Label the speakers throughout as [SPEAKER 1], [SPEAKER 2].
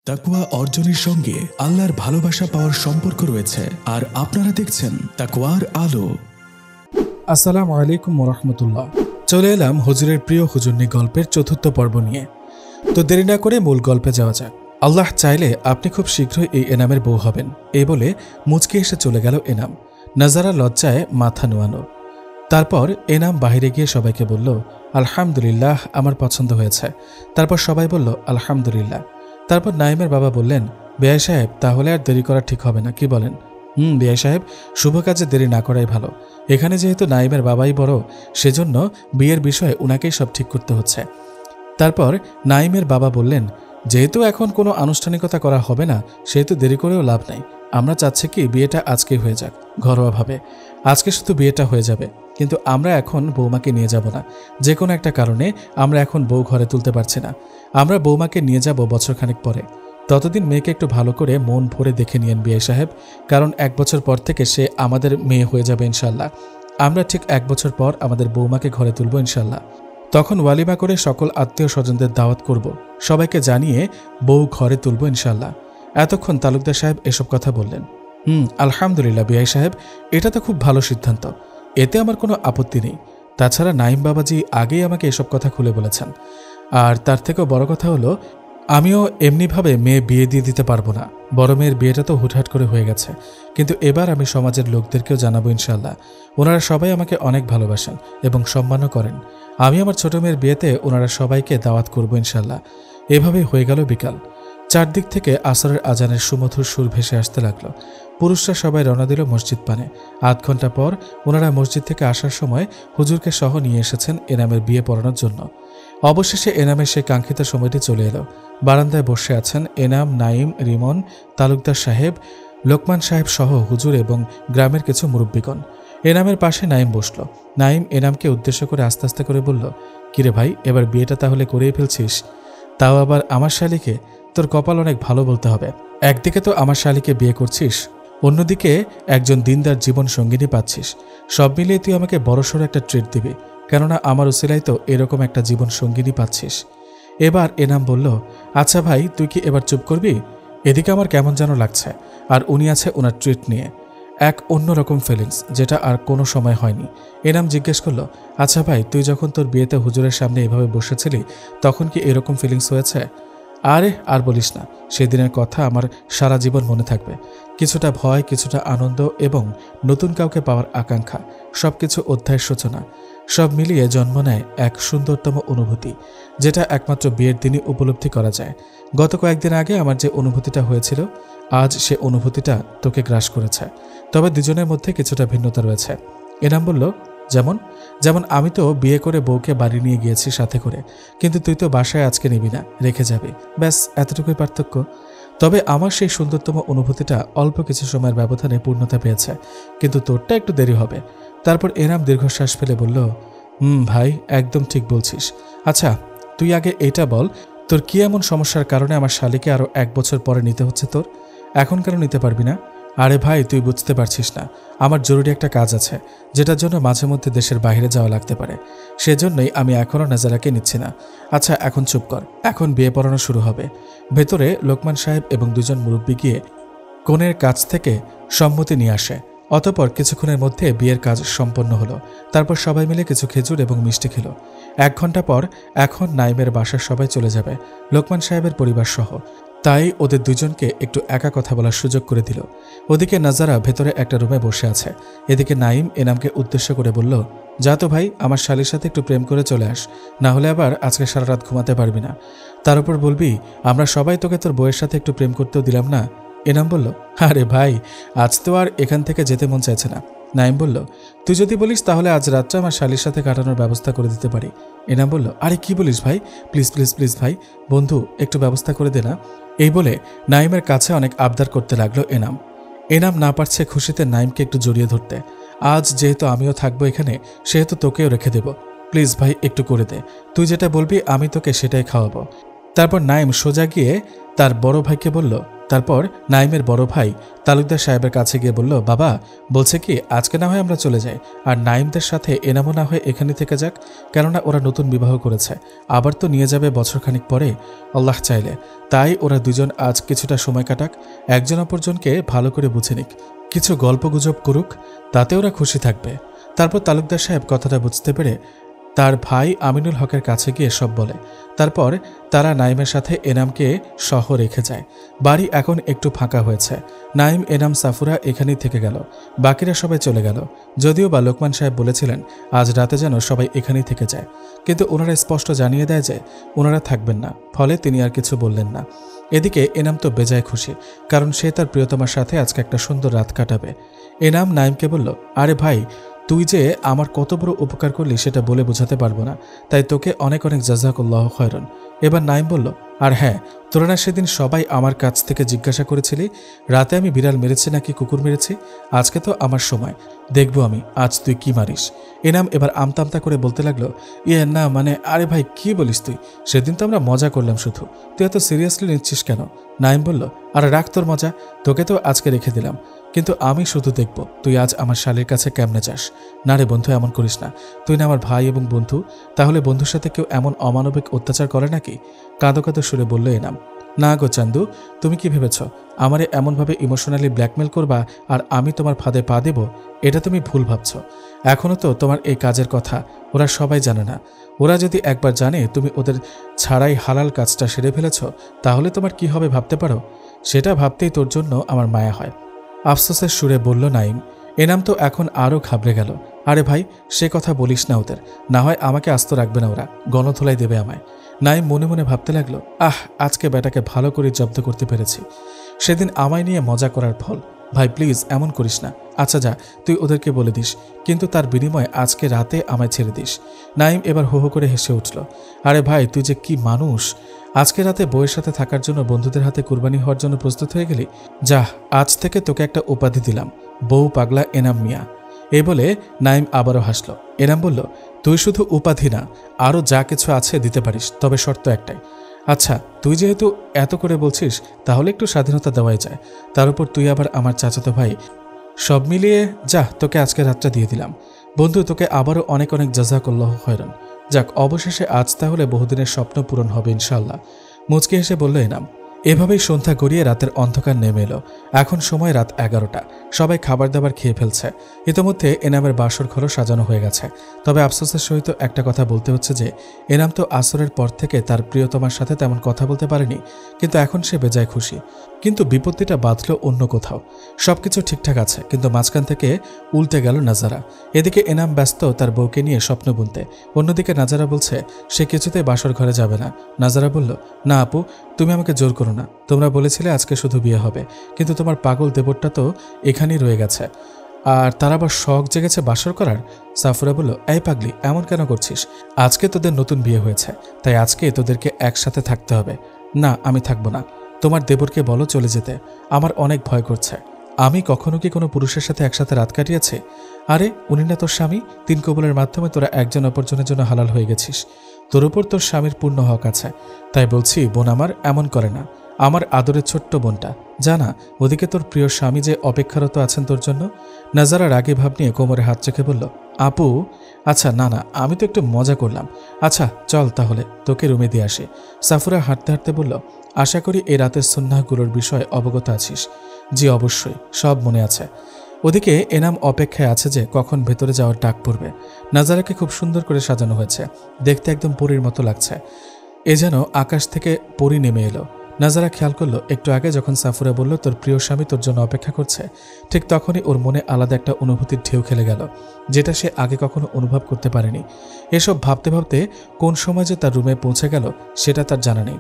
[SPEAKER 1] তাকওয়া অর্জনের সঙ্গে আল্লাহর ভালোবাসা পাওয়ার সম্পর্ক রয়েছে, আর আপনারা দেখছেন তাকওয়ার আলো।
[SPEAKER 2] আসসালামু আলাইকুম ওরহমতুল্লাহ। চলে এলাম হুজুরের প্রিয় হুজুরনি গল্পের চতুর্থ পর্ব নিয়ে। তো দেরি না করে মূল গল্পে যাওয়া যাক। আল্লাহ চাইলে আপনি খুব শীঘ্রই এই এনামের বউ হবেন, এই বলে মুচকে এসে চলে গেল এনাম। নাজারা লজ্জায় মাথা নোয়ানো। তারপর এনাম বাহিরে গিয়ে সবাইকে বলল, আলহামদুলিল্লাহ, আমার পছন্দ হয়েছে। তারপর সবাই বলল আলহামদুলিল্লাহ। তারপর নাইমের বাবা বললেন, বেয়াই সাহেব, তাহলে আর দেরি করা ঠিক হবে না, কি বলেন? বেয়াই সাহেব, শুভ কাজে দেরি না করাই ভালো। এখানে যেহেতু নাইমের বাবাই বড়, সেজন্য বিয়ের বিষয়ে উনাকেই সব ঠিক করতে হচ্ছে। তারপর নাইমের বাবা বললেন, যেহেতু এখন কোনো আনুষ্ঠানিকতা করা হবে না, সেহেতু দেরি করেও লাভ নাই। আমরা চাচ্ছি কি বিয়েটা আজকেই হয়ে যাক, ঘরোয়াভাবে। আজকে শুধু বিয়েটা হয়ে যাবে, কিন্তু আমরা এখন বৌমাকে নিয়ে যাব না। যে কোনো একটা কারণে আমরা এখন বউ ঘরে তুলতে পারছি না। আমরা বৌমাকে নিয়ে যাব বছরখানেক পরে। ততদিন মেয়েকে একটু ভালো করে মন ভরে দেখে নিয়েন বিআই সাহেব, কারণ 1 বছর পর থেকে সে আমাদের মেয়ে হয়ে যাবে ইনশাল্লাহ। আমরা ঠিক 1 বছর পর আমাদের বৌমাকে ঘরে তুলব ইনশাল্লাহ। তখন ওয়ালিমা করে সকল আত্মীয় স্বজনদের দাওয়াত করব, সবাইকে জানিয়ে বউ ঘরে তুলব ইনশাল্লাহ। এতক্ষণ তালুকদার সাহেব এসব কথা বললেন। আলহামদুলিল্লাহ বিআই সাহেব, এটা তো খুব ভালো সিদ্ধান্ত, এতে আমার কোনো আপত্তি নেই। তাছাড়া নাইম বাবাজি আগেই আমাকে এসব কথা খুলে বলেছেন। আর তার থেকেও বড় কথা হলো, আমিও এমনিভাবে মেয়ে বিয়ে দিয়ে দিতে পারবো না। বড় মেয়ের বিয়েটা তো হুটহাট করে হয়ে গেছে, কিন্তু এবার আমি সমাজের লোকদেরকেও জানাবো ইনশাল্লাহ। ওনারা সবাই আমাকে অনেক ভালোবাসেন এবং সম্মানও করেন। আমি আমার ছোট মেয়ের বিয়েতে ওনারা সবাইকে দাওয়াত করবো ইনশাল্লাহ। এভাবেই হয়ে গেল বিকাল। চারদিক থেকে আসরের আজানের সুমধুর সুর ভেসে আসতে লাগলো। পুরুষরা সবাই রওনা দিল মসজিদ পানে। 8 ঘন্টা পর ওনারা মসজিদ থেকে আসার সময় হুজুরকে সহ নিয়ে এসেছেন এনামের বিয়ে পড়ানোর জন্য। অবশেষে এনামের সেই কাঙ্ক্ষিত সময়টি চলে এলো। বারান্দায় বসে আছেন এনাম, নাইম, রিমন, তালুকদার সাহেব, লোকমান সাহেব সহ হুজুর এবং গ্রামের কিছু মুরব্বীগণ। এনামের পাশে নাইম বসল। নাইম এনামকে উদ্দেশ্য করে আস্তে আস্তে করে বলল, কিরে ভাই, এবার বিয়েটা তাহলে করেই ফেলছিস? তাও আবার আমার শালিকে? তোর কপাল অনেক ভালো বলতে হবে। একদিকে তো আমার শালিকে বিয়ে করছিস, অন্যদিকে একজন দিনদার জীবন সঙ্গিনী পাচ্ছিস। সব মিলিয়ে তুই আমাকে বড়সড় একটা ট্রিট দিবি, কেননা আমার উসিলাই তো এরকম একটা জীবন সঙ্গিনী পাচ্ছিস। এবার এনাম বলল, আচ্ছা ভাই, তুই কি এবার চুপ করবি? এদিকে আমার কেমন যেন লাগছে, আর উনি আছে ওনার ট্রিট নিয়ে। এক অন্যরকম ফিলিংস, যেটা আর কোনো সময় হয়নি। এনাম জিজ্ঞেস করলো, আচ্ছা ভাই, তুই যখন তোর বিয়েতে হুজুরের সামনে এভাবে বসেছিলি, তখন কি এরকম ফিলিংস হয়েছে? আরে আর বলিস না, সেদিনের কথা আমার সারা জীবন মনে থাকবে। কিছুটা ভয়, কিছুটা আনন্দ এবং নতুন কাউকে পাওয়ার আকাঙ্ক্ষা, সবকিছু অধ্যায়ের সূচনা। সব মিলিয়ে জন্ম নেয় এক সুন্দরতম অনুভূতি, যেটা একমাত্র বিয়ের দিনই উপলব্ধি করা যায়। গত কয়েকদিন আগে আমার যে অনুভূতিটা হয়েছিল, আজ সে অনুভূতিটা তোকে গ্রাস করেছে। তবে দুজনের মধ্যে কিছুটা ভিন্নতা রয়েছে। এনাম বলল, যেমন? যেমন আমি তো বিয়ে করে বউকে বাড়ি নিয়ে গিয়েছি সাথে করে, কিন্তু তুই তো বাসায় আজকে নিবি না, রেখে যাবি। ব্যাস এতটুকুই পার্থক্য। তবে আমার সেই সুন্দরতম অনুভূতিটা অল্প কিছু সময়ের ব্যবধানে পূর্ণতা পেয়েছে, কিন্তু তোরটা একটু দেরি হবে। তারপর এনাম দীর্ঘশ্বাস ফেলে বলল, ভাই, একদম ঠিক বলছিস। আচ্ছা, তুই আগে এটা বল, তোর কি এমন সমস্যার কারণে আমার শালিকে আরো 1 বছর পরে নিতে হচ্ছে তোর? এখন কেন নিতে পারবি না? আরে ভাই, তুই বুঝতে পারছিস না, আমার জরুরি একটা কাজ আছে, যেটার জন্য মাঝে মধ্যে দেশের বাইরে যাওয়া লাগতে পারে। সেজন্যই আমি এখনও নাজারাকে নিচ্ছি না। আচ্ছা, এখন চুপ কর, এখন বিয়ে পড়ানো শুরু হবে। ভেতরে লোকমান সাহেব এবং 2 জন মুরব্বী গিয়ে কনের কাছ থেকে সম্মতি নিয়ে আসে। অতঃপর কিছুক্ষণের মধ্যে বিয়ের কাজ সম্পন্ন হলো। তারপর সবাই মিলে কিছু খেজুর এবং মিষ্টি খেল। 1 ঘন্টা পর এখন নাইমের বাসার সবাই চলে যাবে, লোকমান সাহেবের পরিবার সহ। তাই ওদের 2 জনকে একটু একা কথা বলার সুযোগ করে দিল। ওদিকে নাজারা ভেতরে একটা রুমে বসে আছে। এদিকে নাইম এনামকে উদ্দেশ্য করে বলল, যা তো ভাই, আমার শালির সাথে একটু প্রেম করে চলে আস, না হলে আবার আজকে সারা রাত ঘুমাতে পারবি না। তার উপর বলবি, আমরা সবাই তোকে তোর বউয়ের সাথে একটু প্রেম করতেও দিলাম না। এনাম বলল, আরে ভাই, আজ তো আর এখান থেকে যেতে মন চাইছে না। নাইম বলল, তুই যদি বলিস তাহলে আজ রাতটা আমার শালির সাথে কাটানোর ব্যবস্থা করে দিতে পারি। এনাম বলল, আরে কি বলিস ভাই, প্লিজ প্লিজ প্লিজ ভাই, বন্ধু একটু ব্যবস্থা করে দে না। এই বলে নাইমের কাছে অনেক আবদার করতে লাগলো এনাম। এনাম না পারছে খুশিতে নাইমকে একটু জড়িয়ে ধরতে। আজ যেহেতু আমিও থাকবো এখানে, সেহেতু তোকেও রেখে দেব। প্লিজ ভাই, একটু করে দে, তুই যেটা বলবি আমি তোকে সেটাই খাওয়াবো। তারপর নাইম সোজা গিয়ে তার বড় ভাইকে বলল, তারপর নাইমের বড় ভাই তালুকদার সাহেবের কাছে গিয়ে বলল, বাবা বলছে কি আজকে না হয় আমরা চলে যাই, আর নাইমদের সাথে এনামও না হয় এখানে থেকে যাক, কেননা ওরা নতুন বিবাহ করেছে, আবার তো নিয়ে যাবে বছরখানিক পরে আল্লাহ চাইলে। তাই ওরা দুজন আজ কিছুটা সময় কাটাক, একজন অপরজনকে ভালো করে বুঝে নিক, কিছু গল্পগুজব করুক, তাতে ওরা খুশি থাকবে। তারপর তালুকদার সাহেব কথাটা বুঝতে পেরে তার ভাই আমিনুল হকের কাছে গিয়ে সব বলে। তারপর তারা নাইমের সাথে এনামকে সহ রেখে যায়। বাড়ি এখন একটু ফাঁকা হয়েছে। নাইম, এনাম, সাফুরা এখানেই থেকে গেল, বাকিরা সবাই চলে গেল। যদিও বা লোকমান সাহেব বলেছিলেন আজ রাতে যেন সবাই এখানেই থেকে যায়, কিন্তু ওনারা স্পষ্ট জানিয়ে দেয় যে ওনারা থাকবেন না, ফলে তিনি আর কিছু বললেন না। এদিকে এনাম তো বেজায় খুশি, কারণ সে তার প্রিয়তমার সাথে আজকে একটা সুন্দর রাত কাটাবে। এনাম নাইমকে বলল, আরে ভাই, তুই যে আমার কত বড় উপকার করলি সেটা বলে বোঝাতে পারবো না, তাই তোকে অনেক অনেক জাযাকাল্লাহু খায়রান। এবার নাইম বলল, আর হ্যাঁ, তোরা না সেদিন সবাই আমার কাছ থেকে জিজ্ঞাসা করেছিলি রাতে আমি বিড়াল মেরেছি নাকি কুকুর মেরেছি, আজকে তো আমার সময়, দেখবো আমি আজ তুই কি মারিস। এনাম এবার আমতামতা করে বলতে লাগলো, না মানে, আরে ভাই কি বলিস তুই, সেদিন তো আমরা মজা করলাম শুধু, তুই এত সিরিয়াসলি নিচ্ছিস কেন? নাইম বলল, আরে রাখ তোর মজা, তোকে তো আজকে রেখে দিলাম, কিন্তু আমি শুধু দেখব তুই আজ আমার শালীর কাছে কেমনে যাস। না রে বন্ধু, এমন করিস না, তুই না আমার ভাই এবং বন্ধু, তাহলে বন্ধুর সাথে কেউ এমন অমানবিক অত্যাচার করে নাকি? কাঁদো কাঁদো সুরে বলল এনাম। না গো চান্দু, তুমি কি ভেবেছ আমারে এমনভাবে ইমোশনালি ব্ল্যাকমেল করবা আর আমি তোমার ফাঁদে পা দেব? এটা তুমি ভুল ভাবছ। এখনও তো তোমার এই কাজের কথা ওরা সবাই জানে না। ওরা যদি একবার জানে তুমি ওদের ছাড়াই হালাল কাজটা সেরে ফেলেছ, তাহলে তোমার কি হবে ভাবতে পারো? সেটা ভাবতেই তোর জন্য আমার মায়া হয়, আফসোসের সুরে বলল নাইম। এনাম তো এখন আরও ঘাবড়ে গেল। আরে ভাই, সে কথা বলিস না ওদের, না হয় আমাকে আস্ত রাখবে না ওরা, গণধোলাই দেবে আমায়। নাইম মনে মনে ভাবতে লাগলো, আজকে বেটাকে ভালো করে জব্দ করতে পেরেছি, সেদিন আমায় নিয়ে মজা করার ফল। ভাই প্লিজ এমন করিস না, আচ্ছা যা, তুই ওদেরকে বলে দিস, কিন্তু তার বিনিময়ে আজকে রাতে আমায় ছেড়ে দিস। নাইম এবার হো হো করে হেসে উঠল। আরে ভাই, তুই যে কি মানুষ, আজকে রাতে বউয়ের সাথে থাকার জন্য বন্ধুদের হাতে কুরবানি হওয়ার জন্য প্রস্তুত হয়ে গেলি। যা, আজ থেকে তোকে একটা উপাধি দিলাম, বউ পাগলা এনাম মিয়া। এই বলে নাইম আবারও হাসল। এনাম বলল, তুই শুধু উপাধি না, আরও যা কিছু আছে দিতে পারিস, তবে শর্ত একটাই। আচ্ছা, তুই যেহেতু এত করে বলছিস, তাহলে একটু স্বাধীনতা দেওয়াই যায়, তার উপর তুই আবার আমার চাচাতো ভাই, সব মিলিয়ে যা, তোকে আজকে রাতটা দিয়ে দিলাম। বন্ধু, তোকে আবারও অনেক অনেক জাযাকাল্লাহু খায়রান। যাক, অবশেষে আজ তাহলে বহুদিনের স্বপ্ন পূরণ হবে ইনশাল্লাহ, মুচকি হেসে বলল এনাম। এভাবেই সন্ধ্যা গড়িয়ে রাতের অন্ধকার নেমে এলো। এখন সময় রাত 11টা, সবাই খাবার দাবার খেয়ে ফেলছে। ইতোমধ্যে এনামের বাসর ঘরও সাজানো হয়ে গেছে। তবে আফসোসের সহিত একটা কথা বলতে হচ্ছে যে এনাম তো আসরের পর থেকে তার প্রিয়তমার সাথে তেমন কথা বলতে পারেনি, কিন্তু এখন সে বেজায় খুশি। কিন্তু বিপত্তিটা বাঁধল অন্য কোথাও। সবকিছু ঠিকঠাক আছে, কিন্তু মাঝখান থেকে উল্টে গেল নাজারা। এদিকে এনাম ব্যস্ত তার বউকে নিয়ে স্বপ্ন বুনতে, অন্যদিকে নাজারা বলছে সে কিছুতে বাসর ঘরে যাবে না। নাজারা বলল, না আপু, তুমি আমাকে জোর করো না, তোমরা বলেছিলে আজকে শুধু বিয়ে হবে, কিন্তু তোমার পাগল দেবরটা তো এখানেই রয়ে গেছে, আর তার আবার শখ জেগেছে বাসর করার। সাফুরা বলল, এই পাগলি, এমন কেন করছিস? আজকে তোদের নতুন বিয়ে হয়েছে, তাই আজকে তোদেরকে একসাথে থাকতে হবে। না, আমি থাকবো না, তোমার দেবরকে বলো চলে যেতে, আমার অনেক ভয় করছে। আমি কখনো কি কোনো পুরুষের সাথে একসাথে রাত কাটিয়েছি? আরে উনি না তোর স্বামী, 3 কবুলের মাধ্যমে তোরা একজন অপরজনের জন্য হালাল হয়ে গেছিস, তোর উপর তোর স্বামীর পূর্ণ হক আছে। তাই বলছি বোন আমার, এমন করে না, আমার আদরের ছোট্ট বোনটা, জানা ওদিকে তোর প্রিয় স্বামী যে অপেক্ষারত আছেন তোর জন্য। নাজারা রাগে ভাব নিয়ে কোমরে হাত চেখে বলল, আপু আচ্ছা, না না, আমি তো একটু মজা করলাম, আচ্ছা চল তাহলে তোকে রুমে দিয়ে আসি। সাফুরা হাঁটতে হাঁটতে বলল, আশা করি এই রাতের সুন্নাহগুলোর বিষয়ে অবগত আছিস? জি অবশ্যই, সব মনে আছে। ওদিকে এনাম অপেক্ষায় আছে যে কখন ভেতরে যাওয়ার ডাক পড়বে। নাজারাকে খুব সুন্দর করে সাজানো হয়েছে, দেখতে একদম পরীর মতো লাগছে, এ যেন আকাশ থেকে পরী নেমে এলো। নাজারা খেয়াল করলো একটু আগে যখন সাফুরা বলল তোর প্রিয় স্বামী তোর জন্য অপেক্ষা করছে, ঠিক তখনই ওর মনে আলাদা একটা অনুভূতির ঢেউ খেলে গেল, যেটা সে আগে কখনো অনুভব করতে পারেনি। এসব ভাবতে ভাবতে কোন সময় যে তার রুমে পৌঁছে গেল সেটা তার জানা নেই।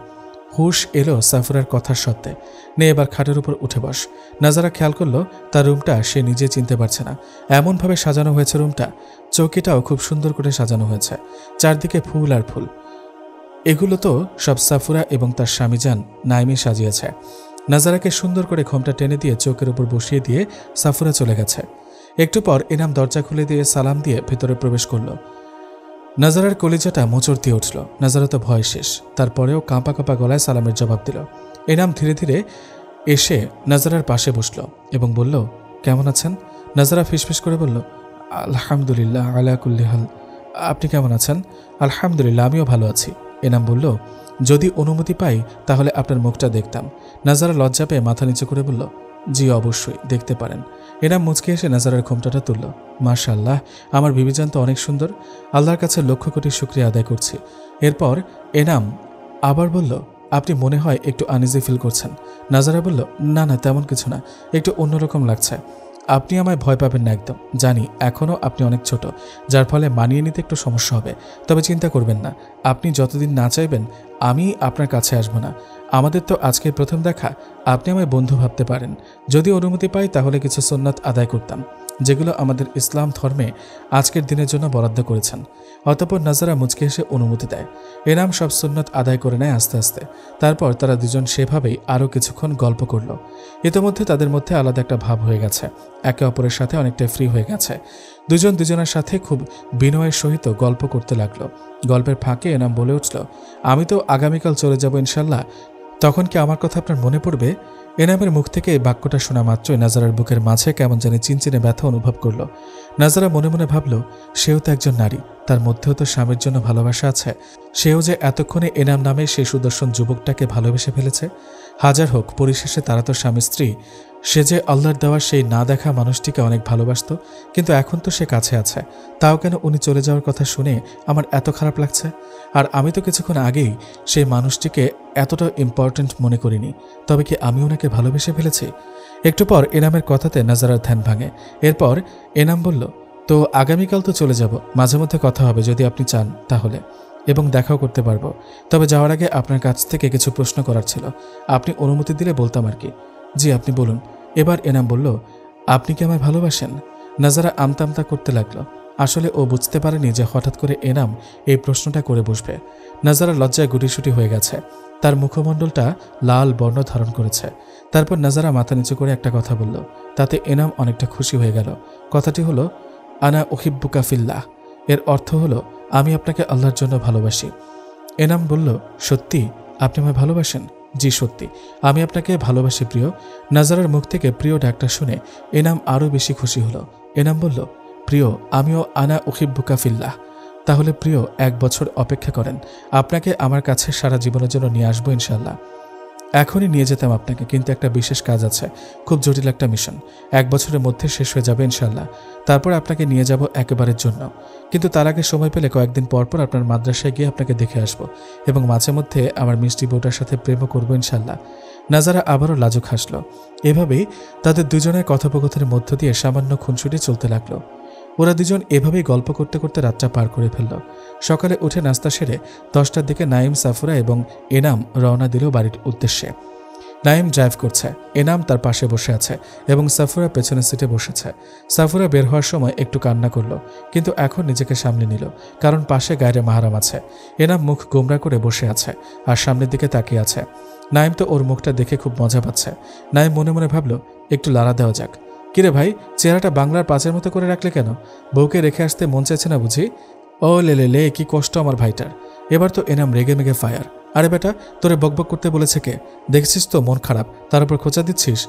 [SPEAKER 2] হুশ এলো সাফুরার কথার সত্ত্বে, নে এবার খাটের উপর উঠে বস। নাজারা খেয়াল করলো তার রুমটা সে নিজে চিনতে পারছে না, এমনভাবে সাজানো হয়েছে রুমটা। চৌকিটাও খুব সুন্দর করে সাজানো হয়েছে, চারদিকে ফুল আর ফুল। এগুলো তো সব সাফুরা এবং তার স্বামী জান নাইমি সাজিয়েছে। নাজারাকে সুন্দর করে ঘোমটা টেনে দিয়ে চৌকের উপর বসিয়ে দিয়ে সাফুরা চলে গেছে। একটু পর এনাম দরজা খুলে দিয়ে সালাম দিয়ে ভেতরে প্রবেশ করল। নাজারার কলিজাটা মোচড় দিয়ে উঠল। নাজারা তো ভয় শেষ, তারপরেও কাঁপা কাঁপা গলায় সালামের জবাব দিল। এনাম ধীরে ধীরে এসে নাজারার পাশে বসল এবং বলল, কেমন আছেন? নাজারা ফিসফিস করে বলল, আলহামদুলিল্লাহ আলা কুল্লি হাল। আপনি কেমন আছেন? আলহামদুলিল্লাহ, আমিও ভালো আছি। এনাম বলল, যদি অনুমতি পাই তাহলে আপনার মুখটা দেখতাম। নাজারা লজ্জা পেয়ে মাথা নিচু করে বলল, জি অবশ্যই, দেখতে পারেন। এনাম মুচকে এসে নাজারার ঘোমটাটা তুলল। মাশাআল্লাহ, আমার বিবিজান তো অনেক সুন্দর। আল্লাহর কাছে লক্ষ কোটি শুকরিয়া আদায় করছি। এরপর এনাম আবার বলল, আপনি মনে হয় একটু আনইজি ফিল করছেন। নাজারা বলল, না না, তেমন কিছু না, একটু অন্যরকম লাগছে। আপনি আমায় ভয় পাবেন না, একদম। জানি এখনও আপনি অনেক ছোট, যার ফলে মানিয়ে নিতে একটু সমস্যা হবে। তবে চিন্তা করবেন না, আপনি যতদিন না চাইবেন আমি আপনার কাছে আসব না। আমাদের তো আজকে প্রথম দেখা, আপনি আমায় বন্ধু ভাবতে পারেন। যদি অনুমতি পাই তাহলে কিছু সুন্নাত আদায় করতাম, যেগুলো আমাদের ইসলাম ধর্মে আজকের দিনের জন্য বরাদ্দ করেছেন। অতঃপর নাজারা মুচকে এসে অনুমতি দেয়। এনাম সব সুন্নাত আদায় করে নেয় আস্তে আস্তে। তারপর তারা দুজন সেভাবেই আরও কিছুক্ষণ গল্প করল। ইতোমধ্যে তাদের মধ্যে আলাদা একটা ভাব হয়ে গেছে, একে অপরের সাথে অনেকটা ফ্রি হয়ে গেছে। দুজন দুজনের সাথে খুব বিনয়ের সহিত গল্প করতে লাগলো। গল্পের ফাঁকে এনাম বলে উঠল, আমি তো আগামীকাল চলে যাব ইনশাল্লাহ, তখন কি আমার কথা আপনার মনে পড়বে? এনামের মুখ থেকে এই বাক্যটা শোনা মাত্রই নাজারার বুকের মাঝে কেমন জানি চিনচিনে ব্যথা অনুভব করল। নাজারা মনে মনে ভাবল, সেও তো একজন নারী, তার মধ্যেও তো স্বামীর জন্য ভালোবাসা আছে। সেও যে এতক্ষণে এনাম নামে সেই সুদর্শন যুবকটাকে ভালোবেসে ফেলেছে। হাজার হোক, পরিশেষে তারা তো স্বামী স্ত্রী। সে যে আল্লাহর দেওয়ার সেই না দেখা মানুষটিকে অনেক ভালোবাসত, কিন্তু এখন তো সে কাছে আছে। তাও কেন উনি চলে যাওয়ার কথা শুনে আমার এত খারাপ লাগছে? আর আমি তো কিছুক্ষণ আগেই সেই মানুষটিকে এতটা ইম্পর্ট্যান্ট মনে করিনি। তবে কি আমি ওনাকে ভালোবেসে ফেলেছি? একটু পর এনামের কথাতে নাজারার ধ্যান ভাঙে। এরপর এনাম বলল, তো আগামীকাল তো চলে যাব, মাঝে মধ্যে কথা হবে যদি আপনি চান তাহলে, এবং দেখাও করতে পারবো। তবে যাওয়ার আগে আপনার কাছ থেকে কিছু প্রশ্ন করার ছিল, আপনি অনুমতি দিলে বলতাম আর কি। জি, আপনি বলুন। এবার এনাম বলল, আপনি কি আমায় ভালোবাসেন? নাজারা আমতামতা করতে লাগলো। আসলে ও বুঝতে পারেনি যে হঠাৎ করে এনাম এই প্রশ্নটা করে বসবে। নাজারা লজ্জায় গুটিসুটি হয়ে গেছে, তার মুখমণ্ডলটা লাল বর্ণ ধারণ করেছে। তারপর নাজারা মাথা নিচু করে একটা কথা বলল, তাতে এনাম অনেকটা খুশি হয়ে গেল। কথাটি হলো, আনা উহিব্বুকা ফিল্লাহ। এর অর্থ হলো, আমি আপনাকে আল্লাহর জন্য ভালোবাসি। এনাম বলল, সত্যি আপনি আমায় ভালোবাসেন? জি সত্যি, আমি আপনাকে ভালোবাসি প্রিয়। নাজারার মুখ থেকে প্রিয় ডাকটা শুনে এনাম আরও বেশি খুশি হলো। এনাম বলল, প্রিয়, আমিও আনা উহিব্বুকা ফিল্লাহ। তাহলে প্রিয়, 1 বছর অপেক্ষা করেন, আপনাকে আমার কাছে সারা জীবনের জন্য নিয়ে আসবো ইনশাল্লাহ। এখনই নিয়ে যেতাম আপনাকে, কিন্তু একটা বিশেষ কাজ আছে, খুব জটিল একটা মিশন। 1 বছরের মধ্যে শেষ হয়ে যাবে ইনশাল্লাহ। তারপর আপনাকে নিয়ে যাব একেবারের জন্য, কিন্তু তার আগে সময় পেলে কয়েকদিন পর পর আপনার মাদ্রাসায় গিয়ে আপনাকে দেখে আসব, এবং মাঝে মধ্যে আমার মিষ্টি বউটার সাথে প্রেমও করবো ইনশাল্লাহ। নাজারা আবারও লাজুক হাসল। এভাবেই তাদের দুজনের কথোপকথনের মধ্য দিয়ে সামান্য খুনসুটি চলতে লাগলো। ওরা দুজন এভাবেই গল্প করতে করতে রাতটা পার করে ফেলল। সকালে উঠে নাস্তা সেরে 10টার দিকে নাইম, সাফুরা এবং এনাম রওনা দিল বাড়ির উদ্দেশ্যে। নাইম ড্রাইভ করছে, এনাম তার পাশে বসে আছে এবং সাফুরা পেছনের সিটে বসেছে। সাফুরা বের হওয়ার সময় একটু কান্না করলো, কিন্তু এখন নিজেকে সামলে নিল, কারণ পাশে গায়ে মাহারাম আছে। এনাম মুখ গোমরা করে বসে আছে আর সামনের দিকে তাকিয়ে আছে। নাইম তো ওর মুখটা দেখে খুব মজা পাচ্ছে। নাইম মনে মনে ভাবল, একটু লাড়া দেওয়া যাক। কিরে ভাই, চেহারাটা বাংলার পাঁচের মতো করে রাখলে কেন? বউকে রেখে আসতে মন চাইছে না বুঝি? ও লে, কি কষ্ট আমার ভাইটার। এবার তো এনাম রেগে মেগে ফায়ার। আরে বেটা, তোরে বকবক করতে বলেছে কে? দেখছিস তো মন খারাপ, তার উপর খোঁচা দিচ্ছিস।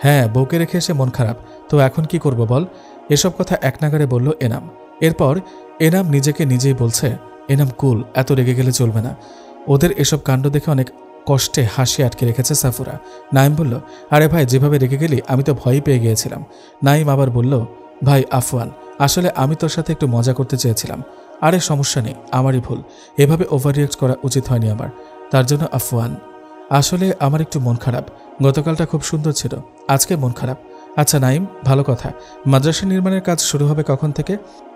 [SPEAKER 2] হ্যাঁ, বউকে রেখে এসে মন খারাপ, তো এখন কি করব বল? এসব কথা এক নাগারে বলল এনাম। এরপর এনাম নিজেকে নিজেই বলছে, এনাম কুল, এত রেগে গেলে চলবে না। ওদের এসব কাণ্ড দেখে অনেক কষ্টে হাসি আটকে রেখেছে সাফুরা। নাইম বলল, আরে ভাই, যেভাবে রেগে গেলি আমি তো ভয়ই পেয়ে গিয়েছিলাম। নাইম আবার বলল, ভাই আফওয়ান, আসলে আমি তোর সাথে একটু মজা করতে চেয়েছিলাম। আরে সমস্যা নেই, আমারই ভুল, এভাবে ওভার রিয়েক্ট করা উচিত হয়নি আমার, তার জন্য আফওয়ান। আসলে আমার একটু মন খারাপ, গতকালটা খুব সুন্দর ছিল, আজকে মন খারাপ। আচ্ছা নাইম, ভালো কথা, মাদ্রাসা নির্মাণের কাজ শুরু হবে কখন থেকে?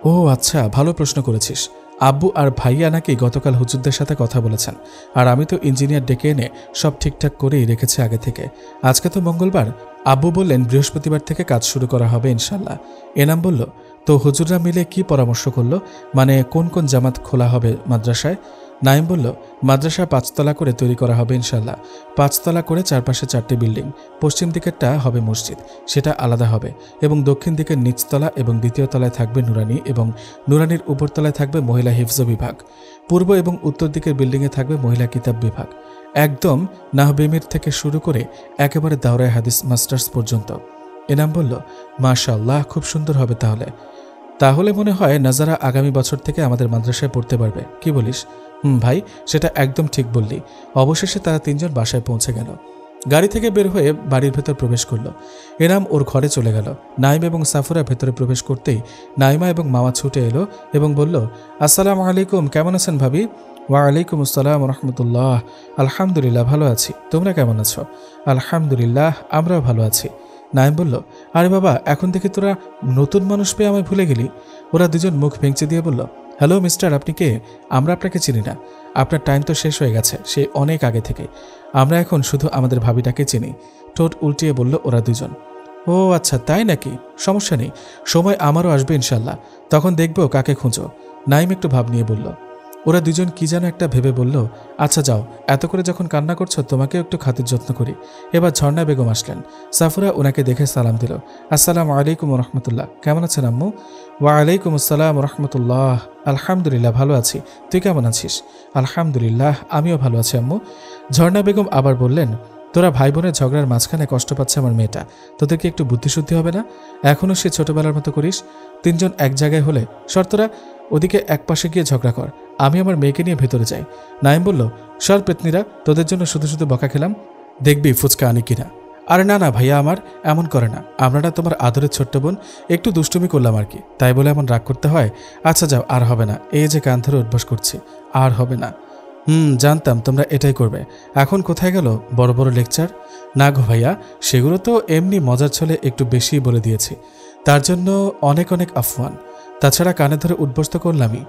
[SPEAKER 2] ও আচ্ছা, ভালো প্রশ্ন করেছিস। আব্বু আর ভাইয়া নাকি গতকাল হুজুরদের সাথে কথা বলেছেন, আর আমি তো ইঞ্জিনিয়ার ডেকে এনে সব ঠিকঠাক করেই রেখেছি আগে থেকে। আজকে তো মঙ্গলবার, আব্বু বললেন বৃহস্পতিবার থেকে কাজ শুরু করা হবে ইনশাল্লাহ। এনাম বলল, তো হুজুররা মিলে কি পরামর্শ করলো, মানে কোন কোন জামাত খোলা হবে মাদ্রাসায়? নাইম বলল, মাদ্রাসা 5 তলা করে তৈরি করা হবে ইনশাল্লাহ। 5 তলা করে চারপাশে 4টি বিল্ডিং, পশ্চিম দিকেরটা হবে মসজিদ, সেটা আলাদা হবে, এবং দক্ষিণ দিকের নিচতলা এবং দ্বিতীয় তলায় থাকবে নুরানি, এবং নুরানির উপরতলায় থাকবে মহিলা হিফজ বিভাগ। পূর্ব এবং উত্তর দিকের বিল্ডিংয়ে থাকবে মহিলা কিতাব বিভাগ। একদম নাহবিমির থেকে শুরু করে একেবারে দাওরায় হাদিস মাস্টার্স পর্যন্ত। এনাম বলল, মাশাআল্লাহ, খুব সুন্দর হবে তাহলে মনে হয় নাজারা আগামী বছর থেকে আমাদের মাদ্রাসায় পড়তে পারবে, কি বলিস? ভাই, সেটা একদম ঠিক বললি। অবশেষে তারা তিনজন বাসায় পৌঁছে গেল। গাড়ি থেকে বের হয়ে বাড়ির ভেতর প্রবেশ করল। এনাম ওর ঘরে চলে গেল। নাইম এবং সাফুরা ভেতরে প্রবেশ করতেই নাইমা এবং মামা ছুটে এলো এবং বলল, আসসালামু আলাইকুম, কেমন আছেন ভাবি? ওয়ালাইকুম আসসালাম রহমতুল্লাহ, আলহামদুলিল্লাহ ভালো আছি, তোমরা কেমন আছো? আলহামদুলিল্লাহ, আমরাও ভালো আছি। নাইম বলল, আরে বাবা, এখন থেকে তোরা নতুন মানুষ পেয়ে আমায় ভুলে গেলি? ওরা দুজন মুখ ভেঙচে দিয়ে বলল, হ্যালো মিস্টার, আপনি কে? আমরা আপনাকে চিনি না। আপনার টাইম তো শেষ হয়ে গেছে, সে অনেক আগে থেকে। আমরা এখন শুধু আমাদের ভাবিটাকে চিনি। ঠোঁট উল্টিয়ে বলল ওরা দুজন। ও আচ্ছা, তাই নাকি? সমস্যা নেই, সময় আমারও আসবে ইনশাল্লাহ, তখন দেখব কাকে খুঁজো। নাইম একটু ভাব নিয়ে বলল। ওরা দুজন কি যেন একটা ভেবে বলল, আচ্ছা যাও, এত করে যখন কান্না করছো তোমাকেও একটু খাতির যত্ন করি। এবার ঝর্ণা বেগম আসলেন। সাফুরা ওনাকে দেখে সালাম দিল। আসসালামু আলাইকুম রহমতুল্লাহ, কেমন আছেন আম্মু? ওয়ালাইকুম আসসালাম রহমতুল্লাহ, আলহামদুলিল্লাহ ভালো আছি, তুই কেমন আছিস? আলহামদুলিল্লাহ, আমিও ভালো আছি আম্মু। ঝর্ণা বেগম আবার বললেন, তোরা ভাই বোনের ঝগড়ার মাঝখানে কষ্ট পাচ্ছে আমার মেয়েটা, তোদেরকে একটু বুদ্ধিশুদ্ধি হবে না? এখনও সে ছোটবেলার মতো করিস? তিনজন এক জায়গায় হলে শর্তরা ওদিকে এক পাশে গিয়ে ঝগড়া কর, আমি আমার মেয়েকে নিয়ে ভেতরে যাই। নাইম বলল, সর পেতনিরা, তোদের জন্য শুধু শুধু বকা খেলাম, দেখবি ফুচকা আনি কিনা। আরে না না ভাইয়া, আমার এমন করে না, আমরা না তোমার আদরের ছোট্ট বোন, একটু দুষ্টুমি করলাম আর কি, তাই বলে এমন রাগ করতে হয়? আচ্ছা যাও, আর হবে না, এই যে কান ধরে উদ্বাস করছি, আর হবে না। জানতাম তোমরা এটাই করবে। এখন কোথায় গেল বড় বড় লেকচার? না গো ভাইয়া, সেগুলো তো এমনি মজার ছলে একটু বেশি বলে দিয়েছি, তার জন্য অনেক অনেক আফওয়ান। তাছাড়া কানে ধরে উদ্বস্ত করলামই।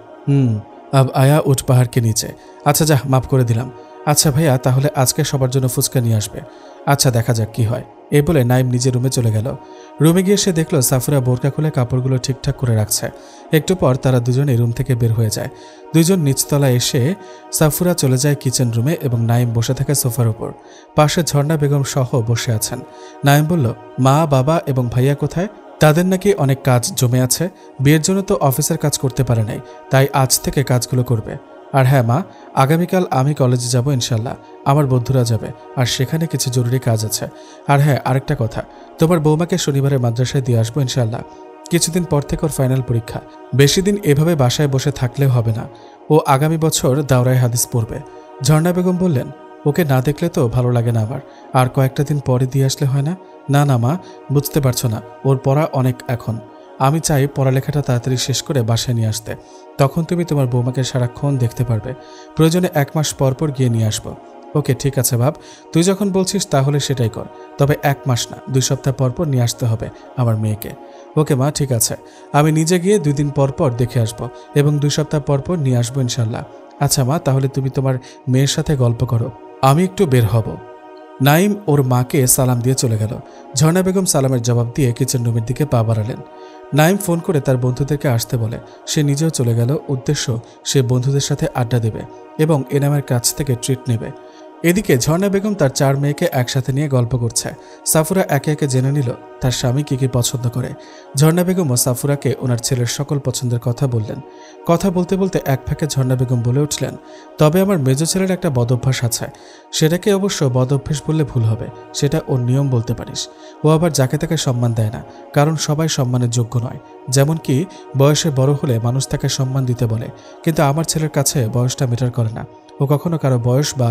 [SPEAKER 2] আব আয়া উঠ পাহাড়কে নিচে। আচ্ছা যা, মাফ করে দিলাম। আচ্ছা ভাইয়া, তাহলে আজকে সবার জন্য ফুচকা নিয়ে আসবে। আচ্ছা, দেখা যাক কি হয়। এই বলে নাইম নিজের রুমে চলে গেল। রুমে গিয়ে সে দেখল সাফুরা বোরকা খুলে কাপড়গুলো ঠিকঠাক করে রাখছে। একটু পর তারা দুজনে রুম থেকে বের হয়ে যায়। দুজন নিচতলায় এসে সাফুরা চলে যায় কিচেন রুমে এবং নাইম বসে থাকে সোফার উপর। পাশে ঝর্ণা বেগম সহ বসে আছেন। নাইম বলল, মা, বাবা এবং ভাইয়া কোথায়? তাদের নাকি অনেক কাজ জমে আছে, বিয়ের জন্য তো অফিসের কাজ করতে পারে নাই, তাই আজ থেকে কাজগুলো করবে। আর হ্যাঁ মা, আগামীকাল আমি কলেজে যাব ইনশাল্লাহ, আমার বন্ধুরা যাবে, আর সেখানে কিছু জরুরি কাজ আছে। আর হ্যাঁ, আরেকটা কথা, তোমার বৌমাকে শনিবারে মাদ্রাসায় দিয়ে আসবো ইনশাল্লাহ। কিছুদিন পর থেকে ওর ফাইনাল পরীক্ষা, বেশি দিন এভাবে বাসায় বসে থাকলেও হবে না, ও আগামী বছর দাওরায় হাদিস পড়বে। ঝর্ণা বেগম বললেন, ওকে না দেখলে তো ভালো লাগে না আমার, আর কয়েকটা দিন পরে দিয়ে আসলে হয় না? না না মা, বুঝতে পারছো না, ওর পড়া অনেক এখন, আমি চাই পড়ালেখাটা তাড়াতাড়ি শেষ করে বাসায় নিয়ে আসতে, তখন তুমি তোমার বৌমাকে সারাক্ষণ দেখতে পারবে, প্রয়োজনে 1 মাস পর পর গিয়ে নিয়ে আসবো। ওকে ঠিক আছে বাপ, তুই যখন বলছিস তাহলে সেটাই কর, তবে 1 মাস না, 2 সপ্তাহ পর পর নিয়ে আসতে হবে আমার মেয়েকে। ওকে মা, ঠিক আছে, আমি নিজে গিয়ে 2 দিন পর পর দেখে আসবো এবং 2 সপ্তাহ পর পর নিয়ে আসবো ইনশাল্লাহ। আচ্ছা মা, তাহলে তুমি তোমার মেয়ের সাথে গল্প করো, আমি একটু বের হব। নাইম ওর মাকে সালাম দিয়ে চলে গেল। ঝর্ণা বেগম সালামের জবাব দিয়ে কিচেন রুমের দিকে পা বাড়ালেন। নাইম ফোন করে তার বন্ধুদেরকে আসতে বলে সে নিজেও চলে গেল। উদ্দেশ্য, সে বন্ধুদের সাথে আড্ডা দেবে এবং এনামের কাছ থেকে ট্রিট নেবে। এদিকে ঝর্ণা বেগম তার 4 মেয়েকে একসাথে নিয়ে গল্প করছে। সাফুরা একে একে জেনে নিল তার স্বামী কি কি পছন্দ করে। ঝর্ণা বেগম ও সাফুরাকে ওনার ছেলের সকল পছন্দের কথা বললেন। কথা বলতে বলতে এক ফাঁকে ঝর্ণা বেগম বলে উঠলেন, তবে আমার মেজ ছেলের একটা বদভ্যাস আছে, সেটাকে অবশ্য বদভ্যাস বললে ভুল হবে, সেটা ওর নিয়ম বলতে পারিস। ও আবার যাকে তাকে সম্মান দেয় না, কারণ সবাই সম্মানের যোগ্য নয়। যেমন কি বয়সে বড় হলে মানুষ তাকে সম্মান দিতে বলে, কিন্তু আমার ছেলের কাছে বয়সটা ম্যাটার করে না। ও কখনো কারো বয়স বা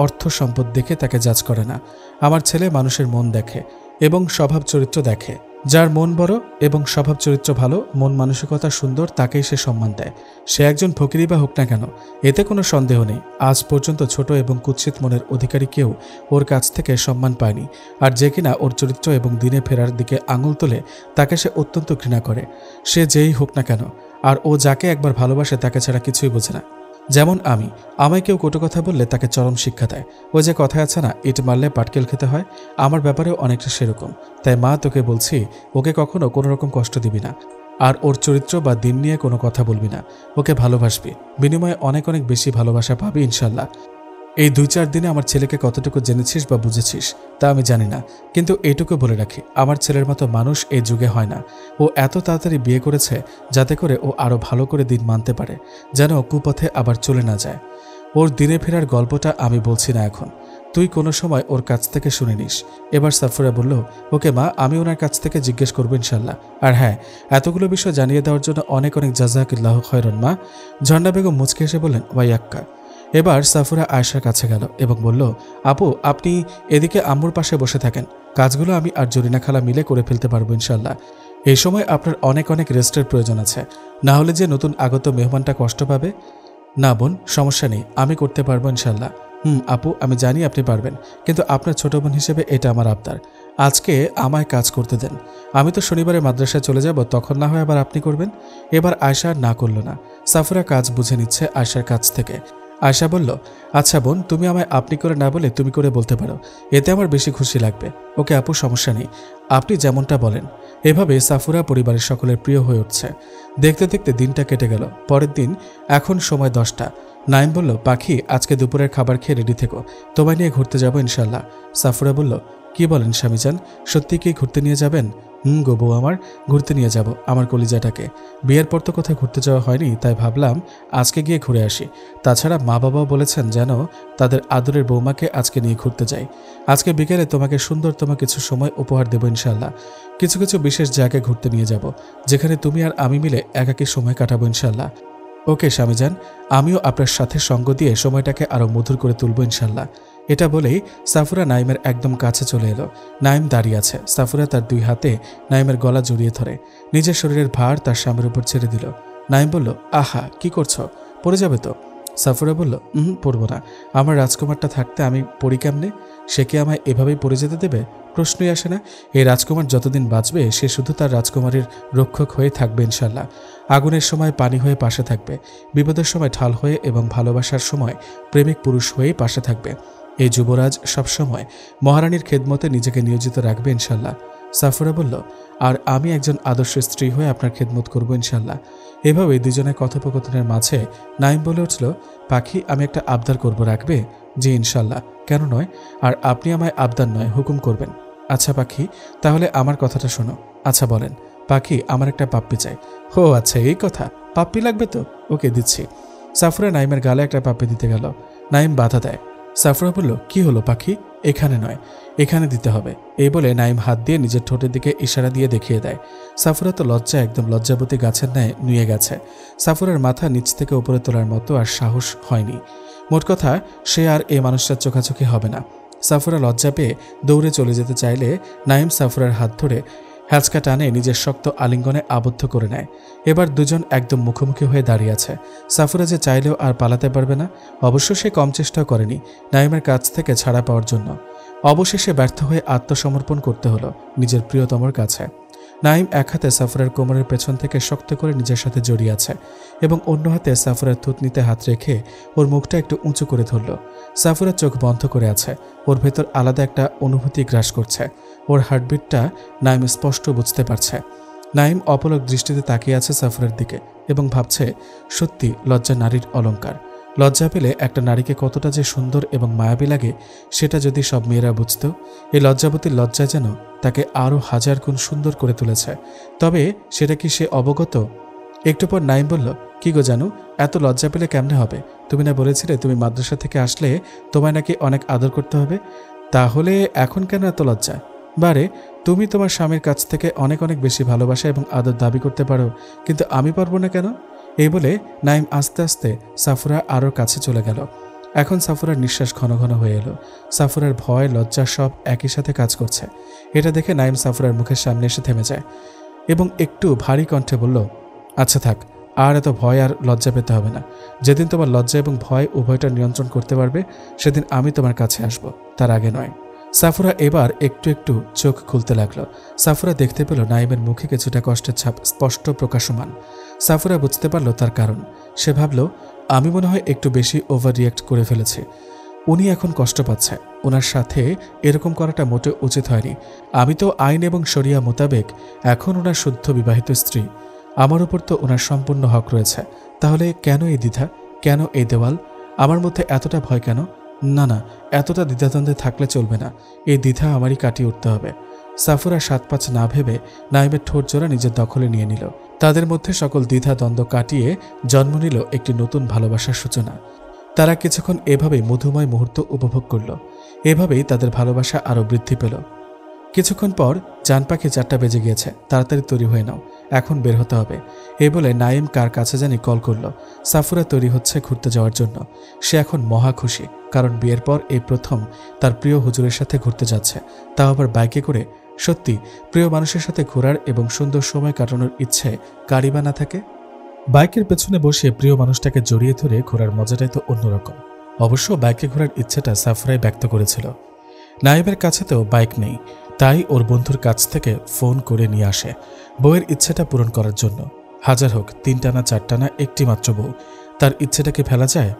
[SPEAKER 2] অর্থ সম্পদ দেখে তাকে জাজ করে না। আমার ছেলে মানুষের মন দেখে এবং স্বভাব চরিত্র দেখে। যার মন বড় এবং স্বভাব চরিত্র ভালো, মন মানসিকতা সুন্দর, তাকেই সে সম্মান দেয়, সে একজন ফকিরি বা হোক না কেন, এতে কোনো সন্দেহ নেই। আজ পর্যন্ত ছোট এবং কুৎসিত মনের অধিকারী কেউ ওর কাছ থেকে সম্মান পায়নি। আর যে কিনা ওর চরিত্র এবং দিনে ফেরার দিকে আঙুল তোলে, তাকে সে অত্যন্ত ঘৃণা করে, সে যেই হোক না কেন। আর ও যাকে একবার ভালোবাসে তাকে ছাড়া কিছুই বোঝে না। যেমন আমায় কেউ কটু কথা বললে তাকে চরম শিক্ষা দেয়। ওই যে কথায় আছে না, ইট মারলে পাটকেল খেতে হয়, আমার ব্যাপারেও অনেকটা সেরকম। তাই মা, তোকে বলছি, ওকে কখনো কোনো রকম কষ্ট দিবি না, আর ওর চরিত্র বা দিন নিয়ে কোনো কথা বলবি না। ওকে ভালোবাসবি, বিনিময়ে অনেক অনেক বেশি ভালোবাসা পাবি ইনশাল্লাহ। এই 2-4 দিনে আমার ছেলেকে কতটুকু জেনেছিস বা বুঝেছিস তা আমি জানি না, কিন্তু এইটুকু বলে রাখি, আমার ছেলের মতো মানুষ এই যুগে হয় না। ও এত তাড়াতাড়ি বিয়ে করেছে যাতে করে ও আরও ভালো করে দিন মানতে পারে, যেন কুপথে আবার চলে না যায়। ওর দিনে ফেরার গল্পটা আমি বলছি না এখন, তুই কোনো সময় ওর কাছ থেকে শুনে নিস। এবার সাফুরা বলল, ওকে মা, আমি ওনার কাছ থেকে জিজ্ঞেস করবো ইনশাল্লাহ। আর হ্যাঁ, এতগুলো বিষয় জানিয়ে দেওয়ার জন্য অনেক অনেক জাযাকিল্লাহু খায়রান মা। ঝর্ণা বেগম মুচকে এসে বললেন, ওয়াইয়াক্কা। এবার সাফুরা আয়েশার কাছে গেল এবং বলল, আপু, আপনি এদিকে আম্মুর পাশে বসে থাকেন, কাজগুলো আমি আর জরিনা খালা মিলে করে ফেলতে পারবো ইনশাল্লাহ। এই সময় আপনার অনেক অনেক রেস্টের প্রয়োজন আছে, না হলে যে নতুন আগত মেহমানটা কষ্ট পাবে। না বোন, সমস্যা নেই, আমি করতে পারবো ইনশাল্লাহ। আপু, আমি জানি আপনি পারবেন, কিন্তু আপনার ছোট বোন হিসেবে এটা আমার আবদার, আজকে আমায় কাজ করতে দেন। আমি তো শনিবারে মাদ্রাসায় চলে যাব, তখন না হয় আবার আপনি করবেন। এবার আয়েশা না করল না, সাফুরা কাজ বুঝে নিচ্ছে আয়েশার কাছ থেকে। আয়েশা বলল, আচ্ছা বোন, তুমি আমায় আপনি করে না বলে তুমি করে বলতে পারো, এতে আমার বেশি খুশি লাগবে। ওকে আপু, সমস্যা নেই, আপনি যেমনটা বলেন। এভাবে সাফুরা পরিবারের সকলের প্রিয় হয়ে উঠছে। দেখতে দেখতে দিনটা কেটে গেল। পরের দিন, এখন সময় 10টা। নাইম বলল, পাখি, আজকে দুপুরের খাবার খেয়ে রেডি থেকো, তোমায় নিয়ে ঘুরতে যাবো ইনশাল্লাহ। সাফুরা বলল, কি বলেন স্বামীজান, সত্যি কি ঘুরতে নিয়ে যাবেন? গো বউ আমার, ঘুরতে নিয়ে যাব আমার কলিজাটাকে। বিয়ের পর তো কোথাও ঘুরতে যাওয়া হয়নি, তাই ভাবলাম আজকে গিয়ে ঘুরে আসি। তাছাড়া মা বাবাও বলেছেন যেন তাদের আদরের বৌমাকে আজকে নিয়ে ঘুরতে যাই। আজকে বিকেলে তোমাকে সুন্দরতম কিছু সময় উপহার দেবো ইনশাল্লাহ। কিছু কিছু বিশেষ জায়গায় ঘুরতে নিয়ে যাব, যেখানে তুমি আর আমি মিলে একাকী সময় কাটাবো ইনশাল্লাহ। ওকে স্বামীজান, আমিও আপনার সাথে সঙ্গ দিয়ে সময়টাকে আরও মধুর করে তুলব ইনশাল্লাহ। এটা বলেই সাফুরা নাইমের একদম কাছে চলে এলো। নাইম দাঁড়িয়ে আছে। সাফুরা তার 2 হাতে নাইমের গলা জড়িয়ে ধরে নিজের শরীরের ভার তার স্বামীর উপর ছেড়ে দিল। নাইম বলল, আহা, কি করছো? পড়ে যাবে তো। সাফুরা বলল, পড়বো না, আমার রাজকুমারটা থাকতে আমি পড়ি কেমনে? সে কি আমায় এভাবেই পড়ে যেতে দেবে? প্রশ্নই আসে না। এই রাজকুমার যতদিন বাঁচবে সে শুধু তার রাজকুমারীর রক্ষক হয়ে থাকবে ইনশাল্লাহ। আগুনের সময় পানি হয়ে পাশে থাকবে, বিপদের সময় ঢাল হয়ে এবং ভালোবাসার সময় প্রেমিক পুরুষ হয়ে পাশে থাকবে। এই যুবরাজ সবসময় মহারানীর খেদমতে নিজেকে নিয়োজিত রাখবে ইনশাল্লাহ। সাফুরা বলল, আর আমি একজন আদর্শ স্ত্রী হয়ে আপনার খেদমত করব ইনশাল্লাহ। এভাবে দুজনের কথোপকথনের মাঝে নাইম বলে উঠল, পাখি, আমি একটা আবদার করব, রাখবে? জি ইনশাল্লাহ, কেন নয়। আর আপনি আমায় আবদার নয়, হুকুম করবেন। আচ্ছা পাখি, তাহলে আমার কথাটা শোনো। আচ্ছা বলেন। পাখি, আমার একটা পাপ্পি চাই। হো আচ্ছা, এই কথা, পাপ্পি লাগবে তো, ওকে দিচ্ছি। সাফুরা নাইমের গালে একটা পাপ্পি দিতে গেল। নাইম বাধা দেয়। সাফুরা বলল, কি হলো পাখি, এখানে নয়, এখানে দিতে হবে। এই বলে নাইম হাত দিয়ে নিজের ঠোঁটের দিকে ইশারা দিয়ে দেখিয়ে দেয়। সাফুরা তো লজ্জা একদম লজ্জাবতী গাছের ন্যায় নুয়ে গেছে। সাফুরার মাথা নিচ থেকে উপরে তোলার মতো আর সাহস হয়নি। মোট কথা, সে আর এই মানুষটার চোখাচোখি হবে না। সাফুরা লজ্জা পেয়ে দৌড়ে চলে যেতে চাইলে নাইম সাফুরার হাত ধরে হ্যাঁচকা টানে নিজের শক্ত আলিঙ্গনে আবদ্ধ করে নেয়। এবার দুজন একদম মুখোমুখি হয়ে দাঁড়িয়ে আছে। সাফুরা যে চাইলেও আর পালাতে পারবে না। অবশ্য সে কম চেষ্টাও করেনি নাইমের কাছ থেকে ছাড়া পাওয়ার জন্য। অবশেষে ব্যর্থ হয়ে আত্মসমর্পণ করতে হলো নিজের প্রিয়তমর কাছে। নাইম এক হাতে সাফুরার কোমরের পেছন থেকে শক্ত করে নিজের সাথে জড়িয়ে আছে এবং অন্য হাতে সাফুরার থুতনিতে হাত রেখে ওর মুখটা একটু উঁচু করে ধরল। সাফুরা চোখ বন্ধ করে আছে। ওর ভেতর আলাদা একটা অনুভূতি গ্রাস করছে। ওর হার্টবিটটা নাইম স্পষ্ট বুঝতে পারছে। নাইম অপলক দৃষ্টিতে তাকিয়ে আছে সাফুরার দিকে এবং ভাবছে, সত্যি লজ্জা নারীর অলংকার। লজ্জা পেলে একটা নারীকে কতটা যে সুন্দর এবং মায়াবী লাগে সেটা যদি সব মেয়েরা বুঝত। এই লজ্জাবতীর লজ্জা যেন তাকে আরও 1000 গুণ সুন্দর করে তুলেছে। তবে সেটা কি সে অবগত? একটু পর নাইম বলল, কি গো জানু, এত লজ্জা পেলে কেমনে হবে? তুমি না বলেছিলে তুমি মাদ্রাসা থেকে আসলে তোমায় নাকি অনেক আদর করতে হবে? তাহলে এখন কেন এত লজ্জা? বারে, তুমি তোমার স্বামীর কাছ থেকে অনেক অনেক বেশি ভালোবাসা এবং আদর দাবি করতে পারো, কিন্তু আমি পারবো না কেন? এই বলে নাইম আস্তে আস্তে সাফুরা আরও কাছে চলে গেল। এখন সাফুরার নিঃশ্বাস ঘন ঘন হয়ে এলো। সাফুরার ভয় লজ্জা সব একই সাথে কাজ করছে। এটা দেখে নাইম সাফুরার মুখের সামনে এসে থেমে যায় এবং একটু ভারী কণ্ঠে বলল, আচ্ছা থাক, আর এত ভয় আর লজ্জা পেতে হবে না। যেদিন তোমার লজ্জা এবং ভয় উভয়টা নিয়ন্ত্রণ করতে পারবে সেদিন আমি তোমার কাছে আসব, তার আগে নয়। সাফুরা এবার একটু একটু চোখ খুলতে লাগলো। সাফুরা দেখতে পেল নাইমের মুখে কিছুটা কষ্টের ছাপ স্পষ্ট প্রকাশমান। সাফুরা বুঝতে পারল তার কারণ। সে ভাবল, আমি মনে হয় একটু বেশি ওভার রিয়াক্ট করে ফেলেছি। উনি এখন কষ্ট পাচ্ছে, ওনার সাথে এরকম করাটা মোটে উচিত হয়নি। আমি তো আইন এবং শরিয়া মোতাবেক এখন ওনার শুদ্ধ বিবাহিত স্ত্রী। আমার উপর তো ওনার সম্পূর্ণ হক রয়েছে। তাহলে কেন এই দ্বিধা, কেন এই দেওয়াল? আমার মধ্যে এতটা ভয় কেন? না না, এতটা দ্বিধাদ্বন্দ্বে থাকলে চলবে না। এই দ্বিধা আমারই কাটিয়ে উঠতে হবে। সাফুরা 7-5 না ভেবে নাইমের ঠোঁট জোড়া নিজের দখলে নিয়ে নিল। তাদের মধ্যে সকল দ্বিধা দ্বন্দ্ব কাটিয়ে জন্ম নিল একটি নতুন ভালোবাসার সূচনা। তারা কিছুক্ষণ এভাবেই মধুময় মুহূর্ত উপভোগ করল। এভাবেই তাদের ভালোবাসা আরও বৃদ্ধি পেল। কিছুক্ষণ পর জান পাখি 4টা বেজে গিয়েছে, তাড়াতাড়ি তৈরি হয়ে নাও, এখন বের হতে হবে। এই বলে নাইম কার কাছে জানি কল করল। সাফুরা তৈরি হচ্ছে ঘুরতে যাওয়ার জন্য। সে এখন মহা খুশি, কারণ বিয়ের পর এই প্রথম তার প্রিয় হুজুরের সাথে ঘুরতে যাচ্ছে, তাও আবার বাইকে করে। সত্যি প্রিয় মানুষের সাথে ঘোরার এবং সুন্দর সময় কাটানোর ইচ্ছে কারই বা না থাকে। বাইকের পেছনে বসে প্রিয় মানুষটাকে জড়িয়ে ধরে ঘোরার মজাটাই তো অন্যরকম। অবশ্য বাইকে ঘোরার ইচ্ছেটা সাফুরাই ব্যক্ত করেছিল। নাইমের কাছে তো বাইক নেই, তাই ওর বন্ধুর কাছ থেকে ফোন করে নিয়ে আসে বউয়ের ইচ্ছেটা পূরণ করার জন্য। হাজার হোক 3টা না 4টা না, একটি মাত্র বউ, তার ইচ্ছেটাকে ফেলা যায়?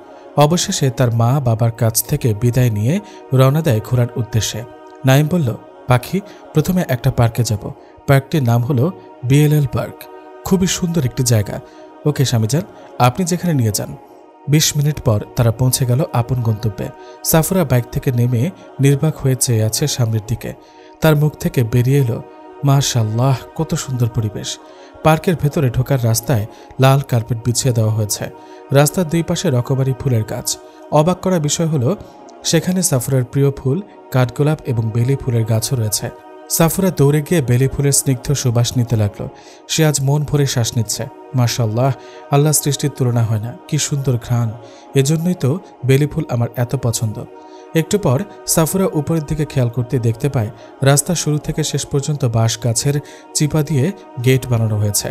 [SPEAKER 2] অবশেষে তার মা বাবার কাছ থেকে বিদায় নিয়ে রওনা দেয় ঘোরার উদ্দেশ্যে। নাইম বলল, পাখি, প্রথমে একটা পার্কে যাব। পার্কটির নাম হলো বিএলএল পার্ক। খুবই সুন্দর একটি জায়গা। ওকে স্বামীজান, আপনি যেখানে নিয়ে যান। 20 মিনিট পর তারা পৌঁছে গেল আপন গন্তব্যে। সাফুরা বাইক থেকে নেমে নির্বাক হয়ে চেয়ে আছে সামনের দিকে। তার মুখ থেকে বেরিয়ে এলো, মাশাআল্লাহ, কত সুন্দর পরিবেশ। পার্কের ভেতরে ঢোকার রাস্তায় লাল কার্পেট বিছিয়ে দেওয়া হয়েছে। রাস্তার দুই পাশে রকমারি ফুলের গাছ। অবাক করা বিষয় হলো, সেখানে সাফুরার প্রিয় ফুল কাঠগোলাপ এবং বেলি ফুলের গাছও রয়েছে। সাফুরা দৌড়ে গিয়ে বেলি ফুলের স্নিগ্ধ সুবাস নিতে লাগলো। সে আজ মন ভরে শ্বাস নিচ্ছে। মাশাআল্লাহ, আল্লাহ সৃষ্টির তুলনা হয় না, কি সুন্দর ঘ্রাণ। এজন্যই তো বেলি ফুল আমার এত পছন্দ। একটু পর সাফুরা উপরের দিকে খেয়াল করতে দেখতে পায় রাস্তা শুরু থেকে শেষ পর্যন্ত বাঁশ গাছের চিপা দিয়ে গেট বানানো হয়েছে।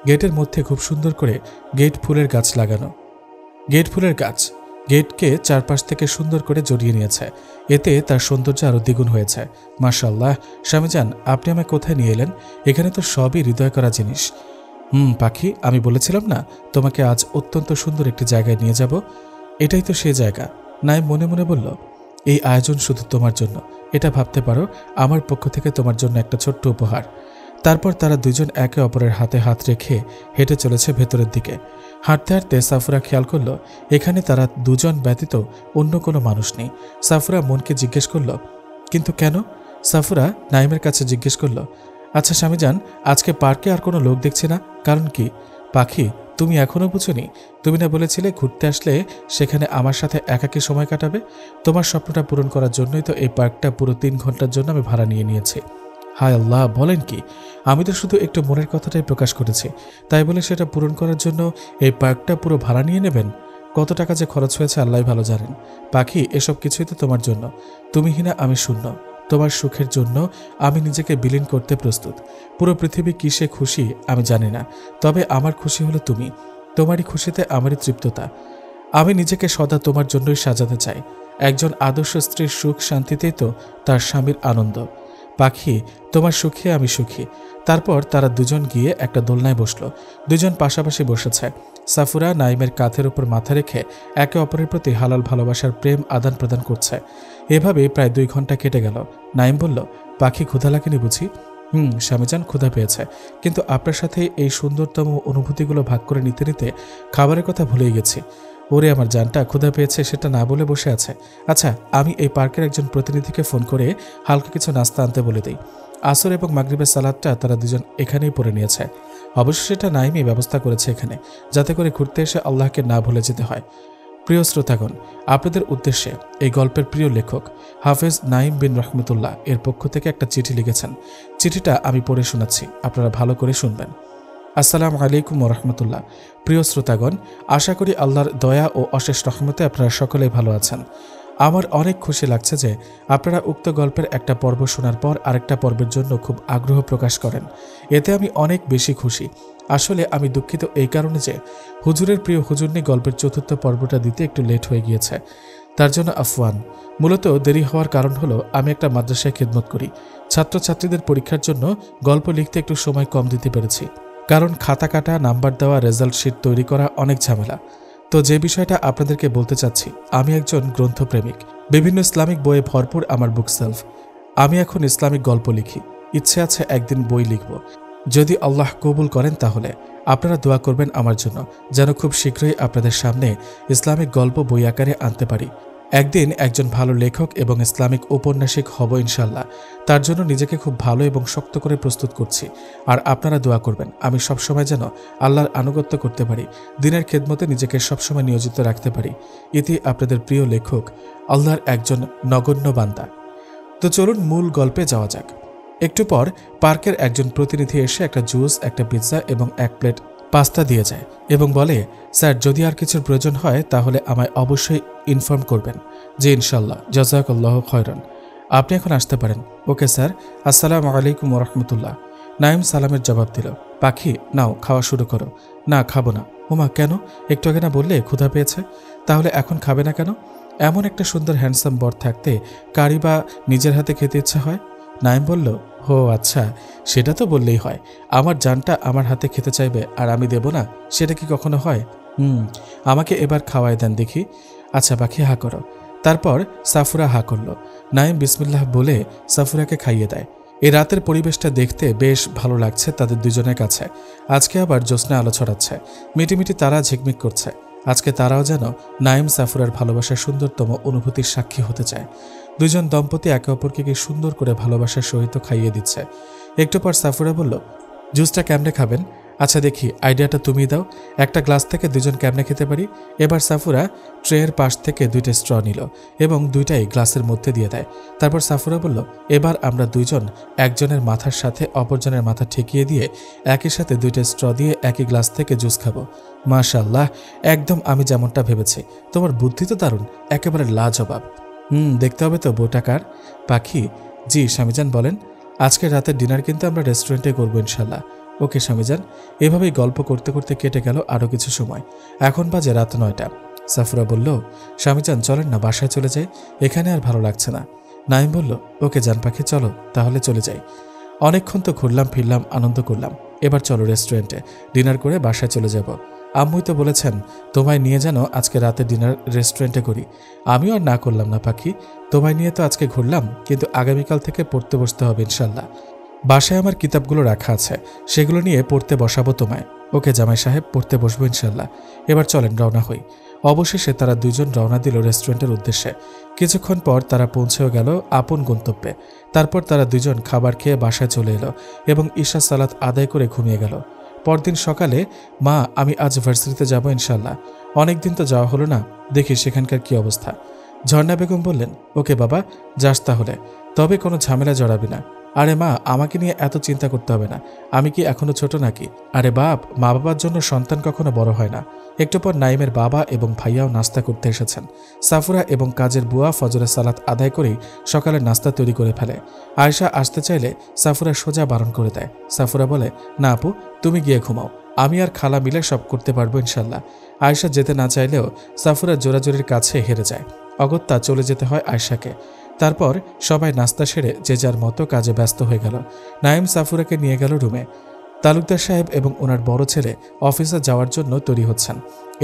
[SPEAKER 2] গেটের মধ্যে খুব সুন্দর করে গেট ফুলের গাছ লাগানো। গেটকে চারপাশ থেকে সুন্দর করে জড়িয়ে নিয়েছে। এতে তার সৌন্দর্য আরও দ্বিগুণ হয়েছে। মাশাআল্লাহ, স্বামীজান, আপনি আমায় কোথায় নিয়ে এলেন? এখানে তো সবই হৃদয় করা জিনিস। পাখি, আমি বলেছিলাম না তোমাকে আজ অত্যন্ত সুন্দর একটি জায়গায় নিয়ে যাব? এটাই তো সেই জায়গা। নাইম মনে মনে বলল, এই আয়োজন শুধু তোমার জন্য। এটা ভাবতে পারো আমার পক্ষ থেকে তোমার জন্য একটা ছোট্ট উপহার। তারপর তারা দুজন একে অপরের হাতে হাত রেখে হেঁটে চলেছে ভেতরের দিকে। হাঁটতে হাঁটতে সাফুরা খেয়াল করল এখানে তারা দুজন ব্যতীত অন্য কোনো মানুষ নেই। সাফুরা মনকে জিজ্ঞেস করল, কিন্তু কেন? সাফুরা নাইমের কাছে জিজ্ঞেস করল, আচ্ছা স্বামীজান, আজকে পার্কে আর কোনো লোক দেখছি না, কারণ কি? পাখি, তুমি এখনও বুঝোনি? তুমি না বলেছিলে ঘুরতে আসলে সেখানে আমার সাথে একাকী সময় কাটাবে? তোমার স্বপ্নটা পূরণ করার জন্যই তো এই পার্কটা পুরো 3 ঘন্টার জন্য আমি ভাড়া নিয়েছি। হায় আল্লাহ, বলেন কি? আমি তো শুধু একটু মনের কথাটাই প্রকাশ করেছি, তাই বলে সেটা পূরণ করার জন্য এই পার্কটা পুরো ভাড়া নিয়ে নেবেন? কত টাকা যে খরচ হয়েছে আল্লাহ ভালো জানেন। পাখি, এসব কিছুই তো তোমার জন্য। তুমি হিনা আমি শূন্য। তোমার সুখের জন্য আমি নিজেকে বিলীন করতে প্রস্তুত। পুরো পৃথিবী কিসে খুশি আমি জানি না, তবে আমার খুশি হলো তুমি। তোমারই খুশিতে আমারই তৃপ্ততা। আমি নিজেকে সদা তোমার জন্যই সাজাতে চাই। একজন আদর্শ স্ত্রীর সুখ শান্তিতেই তো তার স্বামীর আনন্দ। পাখি, তোমার সুখে আমি সুখী। তারপর তারা দুজন গিয়ে একটা দোলনায় বসলো। দুজন পাশাপাশি বসেছে। সাফুরা নাইমের কাঁধের উপর মাথা রেখে একে অপরের প্রতি হালাল ভালোবাসার প্রেম আদান প্রদান করছে। এভাবে প্রায় 2 ঘন্টা কেটে গেল। নাইম বলল, পাখি, ক্ষুধা লাগেনি বুঝি? স্বামীজান, ক্ষুধা পেয়েছে, কিন্তু আপনার সাথে এই সুন্দরতম অনুভূতিগুলো ভাগ করে নিতে নিতে খাবারের কথা ভুলেই গেছি। ওরে আমার জানটা, ক্ষুধা পেয়েছে সেটা না বলে বসে আছে। আচ্ছা, আমি এই পার্কের একজন প্রতিনিধিকে ফোন করে হালকা কিছু নাস্তা আনতে বলে দিই। আসর এবং মাগরিবের সালাদটা তারা দুজন এখানেই পড়ে নিয়েছে। অবশ্য সেটা নাইমই ব্যবস্থা করেছে এখানে, যাতে করে ঘুরতে এসে আল্লাহকে না ভুলে যেতে হয়। প্রিয় শ্রোতাগণ, আপনাদের উদ্দেশ্যে এই গল্পের প্রিয় লেখক হাফেজ নাইম বিন রহমতুল্লাহ এর পক্ষ থেকে একটা চিঠি লিখেছেন। চিঠিটা আমি পড়ে শোনাচ্ছি, আপনারা ভালো করে শুনবেন। আসসালামু আলাইকুম রহমতুল্লাহ। প্রিয় শ্রোতাগণ, আশা করি আল্লাহর দয়া ও অশেষ রহমতে আপনারা সকলেই ভালো আছেন। আমার অনেক খুশি লাগছে যে আপনারা উক্ত গল্পের একটা পর্ব শোনার পর আরেকটা পর্বের জন্য খুব আগ্রহ প্রকাশ করেন। এতে আমি অনেক বেশি খুশি। আসলে আমি দুঃখিত এই কারণে যে হুজুরের প্রিয় হুজুরনি গল্পের 4র্থ পর্বটা দিতে একটু লেট হয়ে গিয়েছে, তার জন্য আফওয়ান। মূলত দেরি হওয়ার কারণ হলো আমি একটা মাদ্রাসায় খিদমত করি। ছাত্রছাত্রীদের পরীক্ষার জন্য গল্প লিখতে একটু সময় কম দিতে পেরেছি, কারণ খাতা কাটা, নাম্বার দেওয়া, রেজাল্ট শিট তৈরি করা অনেক ঝামেলা। তো যে বিষয়টা আপনাদেরকে বলতে চাচ্ছি, আমি একজন গ্রন্থপ্রেমিক। বিভিন্ন ইসলামিক বইয়ে ভরপুর আমার বুক সেলফ। আমি এখন ইসলামিক গল্প লিখি। ইচ্ছে আছে একদিন বই লিখব। যদি আল্লাহ কবুল করেন তাহলে আপনারা দোয়া করবেন আমার জন্য, যেন খুব শীঘ্রই আপনাদের সামনে ইসলামিক গল্প বই আকারে আনতে পারি। একদিন একজন ভালো লেখক এবং ইসলামিক ঔপন্যাসিক হব ইনশাল্লাহ। তার জন্য নিজেকে খুব ভালো এবং শক্ত করে প্রস্তুত করছি। আর আপনারা দোয়া করবেন আমি সবসময় যেন আল্লাহর আনুগত্য করতে পারি, দিনের খেদমতে নিজেকে সবসময় নিয়োজিত রাখতে পারি। ইতি আপনাদের প্রিয় লেখক, আল্লাহর একজন নগণ্য বান্দা। তো চলুন মূল গল্পে যাওয়া যাক। একটু পর পার্কের একজন প্রতিনিধি এসে একটা জুস, একটা পিৎজা এবং 1 প্লেট পাস্তা দিয়ে যায় এবং বলে, স্যার যদি আর কিছুর প্রয়োজন হয় তাহলে আমায় অবশ্যই ইনফর্ম করবেন। জি ইনশাল্লাহ, জাযাকাল্লাহু খায়রান। আপনি এখন আসতে পারেন। ওকে স্যার, আসসালামু আলাইকুম ওরহমতুল্লাহ। নাইম সালামের জবাব দিল। পাখি, নাও খাওয়া শুরু করো। না, খাবো না। ওমা, কেন? একটু আগে না বললে ক্ষুধা পেয়েছে? তাহলে এখন খাবে না কেন? এমন একটা সুন্দর হ্যান্ডসাম বর থাকতে কারি বা নিজের হাতে খেতে ইচ্ছা হয়? নাইম বলল, ও আচ্ছা, সেটা তো বললেই হয়। আমার জানটা আমার হাতে খেতে চাইবে আর আমি দেব না, সেটা কি কখনো হয়? আমাকে এবার খাওয়াই দেন দেখি। আচ্ছা পাখি, হা করো। তারপর সাফুরা হা করল। নাইম বিসমিল্লাহ বলে সাফুরাকে খাইয়ে দেয়। এই রাতের পরিবেশটা দেখতে বেশ ভালো লাগছে তাদের দুজনের কাছে। আজকে আবার জ্যোৎস্না আলো ছড়াচ্ছে, মিটিমিটি তারা ঝিকমিক করছে। আজকে তারাও যেন নাইম সাফুরার ভালোবাসার সুন্দরতম অনুভূতির সাক্ষী হতে চায়। দুজন দম্পতি একে অপরকে কি সুন্দর করে ভালোবাসার সহিত খাইয়ে দিচ্ছে। একটু পর সাফুরা বলল, জুসটা কেমনে খাবেন? আচ্ছা দেখি, আইডিয়াটা তুমি দাও। একটা গ্লাস থেকে দুজন কেমনে খেতে পারি? এবার সাফুরা ট্রেয়ের পাশ থেকে 2টা স্ট্র নিল এবং 2টাই গ্লাসের মধ্যে দিয়ে দেয়। তারপর সাফুরা বলল, এবার আমরা দুইজন একজনের মাথার সাথে অপরজনের মাথা ঠেকিয়ে দিয়ে একই সাথে 2টা স্ট্র দিয়ে একই গ্লাস থেকে জুস খাবো। মাশাআল্লাহ, একদম আমি যেমনটা ভেবেছি। তোমার বুদ্ধি তো দারুণ, একেবারে লাজবাব। দেখতে হবে তো বউটা কার? পাখি, জি স্বামীজান বলেন। আজকের রাতের ডিনার কিন্তু আমরা রেস্টুরেন্টে করবো ইনশাল্লাহ। ওকে স্বামীজান। এভাবেই গল্প করতে করতে কেটে গেল আরও কিছু সময়। এখন বাজে রাত 9টা। সাফুরা বলল, স্বামীজান চলেন না, বাসায় চলে যাই, এখানে আর ভালো লাগছে না। নাইম বলল, ওকে জান পাখি, চলো তাহলে চলে যাই। অনেকক্ষণ তো ঘুরলাম ফিরলাম, আনন্দ করলাম, এবার চলো রেস্টুরেন্টে ডিনার করে বাসায় চলে যাব। আম্মুই তো বলেছেন তোমায় নিয়ে যেন আজকে রাতে ডিনার রেস্টুরেন্টে করি। আমিও আর না করলাম না পাখি, তোমায় নিয়ে তো আজকে ঘুরলাম, কিন্তু আগামীকাল থেকে পড়তে বসতে হবে ইনশাল্লাহ। বাসায় আমার কিতাবগুলো রাখা আছে, সেগুলো নিয়ে পড়তে বসাবো তোমায়। ওকে জামাই সাহেব, পড়তে বসবো ইনশাল্লাহ। এবার চলেন রওনা হই। অবশেষে তারা দুজন রওনা দিল রেস্টুরেন্টের উদ্দেশ্যে। কিছুক্ষণ পর তারা পৌঁছেও গেল আপন গন্তব্যে। তারপর তারা দুজন খাবার খেয়ে বাসায় চলে এলো এবং ঈশা সালাত আদায় করে ঘুমিয়ে গেল। পরদিন সকালে, মা আমি আজ ভার্সিটিতে যাব ইনশাল্লাহ। অনেকদিন তো যাওয়া হলো না, দেখি সেখানকার কি অবস্থা। ঝর্ণা বেগম বললেন, ওকে বাবা, যাস তাহলে, তবে কোনো ঝামেলা জড়াবি না। আরে মা, আমাকে নিয়ে এত চিন্তা করতে হবে না, আমি কি এখনো ছোট নাকি? আরে বাপ, মা বাবার জন্য সন্তান কখনো বড় হয় না। একটু পর নাইমের বাবা এবং ভাইয়াও নাস্তা করতে এসেছেন। সাফুরা এবং কাজের বুয়া ফজরের সালাত আদায় করেই সকালের নাস্তা তৈরি করে ফেলে। আয়েশা আসতে চাইলে সাফুরা সোজা বারণ করে দেয়। সাফুরা বলে, না আপু, তুমি গিয়ে ঘুমাও, আমি আর খালা মিলে সব করতে পারবো ইনশাল্লাহ। আয়েশা যেতে না চাইলেও সাফুরা জোরাজোরির কাছে হেরে যায়। অগত্যা চলে যেতে হয় আয়েশাকে। তারপর সবাই নাস্তা সেরে যে যার মতো কাজে ব্যস্ত হয়ে গেল। নাইম সাফুরাকে নিয়ে গেল রুমে। তালুকদার সাহেব এবং ওনার বড় ছেলে অফিসে যাওয়ার জন্য তৈরি হচ্ছেন।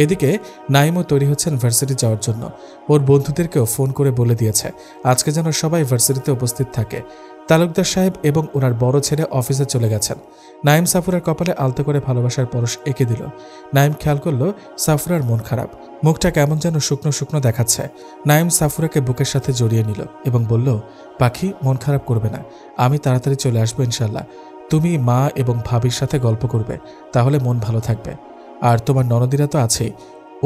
[SPEAKER 2] এদিকে নাইমও তৈরি হচ্ছেন ভার্সিটি যাওয়ার জন্য। ওর বন্ধুদেরকেও ফোন করে বলে দিয়েছে আজকে যেন সবাই ভার্সিটিতে উপস্থিত থাকে। তালুকদার সাহেব এবং ওনার বড় ছেলে অফিসে চলে গেছেন। নাইম সাফুরার কপালে আলতো করে ভালোবাসার পরশ এঁকে দিল। নাইম খেয়াল করল সাফুরার মন খারাপ, মুখটা কেমন যেন শুকনো শুকনো দেখাচ্ছে। নাইম সাফুরাকে বুকের সাথে জড়িয়ে নিল এবং বলল, পাখি মন খারাপ করবে না, আমি তাড়াতাড়ি চলে আসবো ইনশাল্লাহ। তুমি মা এবং ভাবির সাথে গল্প করবে, তাহলে মন ভালো থাকবে। আর তোমার ননদিরা তো আছেই,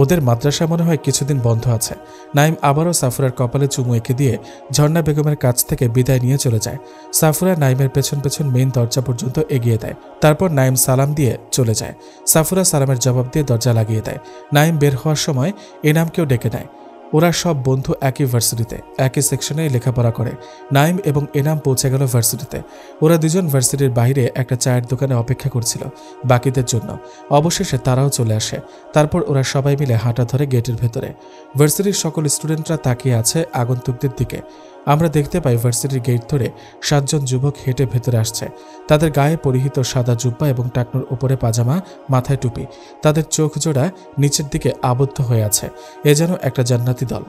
[SPEAKER 2] ওদের মাদ্রাসা মনে হয় কিছুদিন বন্ধ আছে। নাইম আবারও সাফুরার কপালে চুমু এঁকে দিয়ে ঝর্ণা বেগমের কাছ থেকে বিদায় নিয়ে চলে যায়। সাফুরা নাইমের পেছন পেছন মেইন দরজা পর্যন্ত এগিয়ে দেয়। তারপর নাইম সালাম দিয়ে চলে যায়। সাফুরা সালামের জবাব দিয়ে দরজা লাগিয়ে দেয়। নাইম বের হওয়ার সময় এনামকেও ডেকে নেয়। ওরা সব বন্ধু একই ভার্সিটিতে, একই সেকশনে লেখাপড়া করে। নাইম এবং এনাম পৌঁছে গেল ভার্সিটিতে। ওরা দুজন ভার্সিটির বাইরে একটা চায়ের দোকানে অপেক্ষা করছিল বাকিদের জন্য। অবশেষে তারাও চলে আসে। তারপর ওরা সবাই মিলে হাঁটা ধরে গেটের ভেতরে। ভার্সিটির সকল স্টুডেন্টরা তাকিয়ে আছে আগন্তুকদের দিকে। আমরা দেখতে পাই ভার্সিটির গেট ধরে 7 জন যুবক হেঁটে ভেতরে আসছে। তাদের গায়ে পরিহিত সাদা জুব্বা এবং টাকনোর উপরে পাজামা, মাথায় টুপি। তাদের চোখ জোড়া নিচের দিকে আবদ্ধ হয়ে আছে। এ যেন একটা জান্নাতি দল,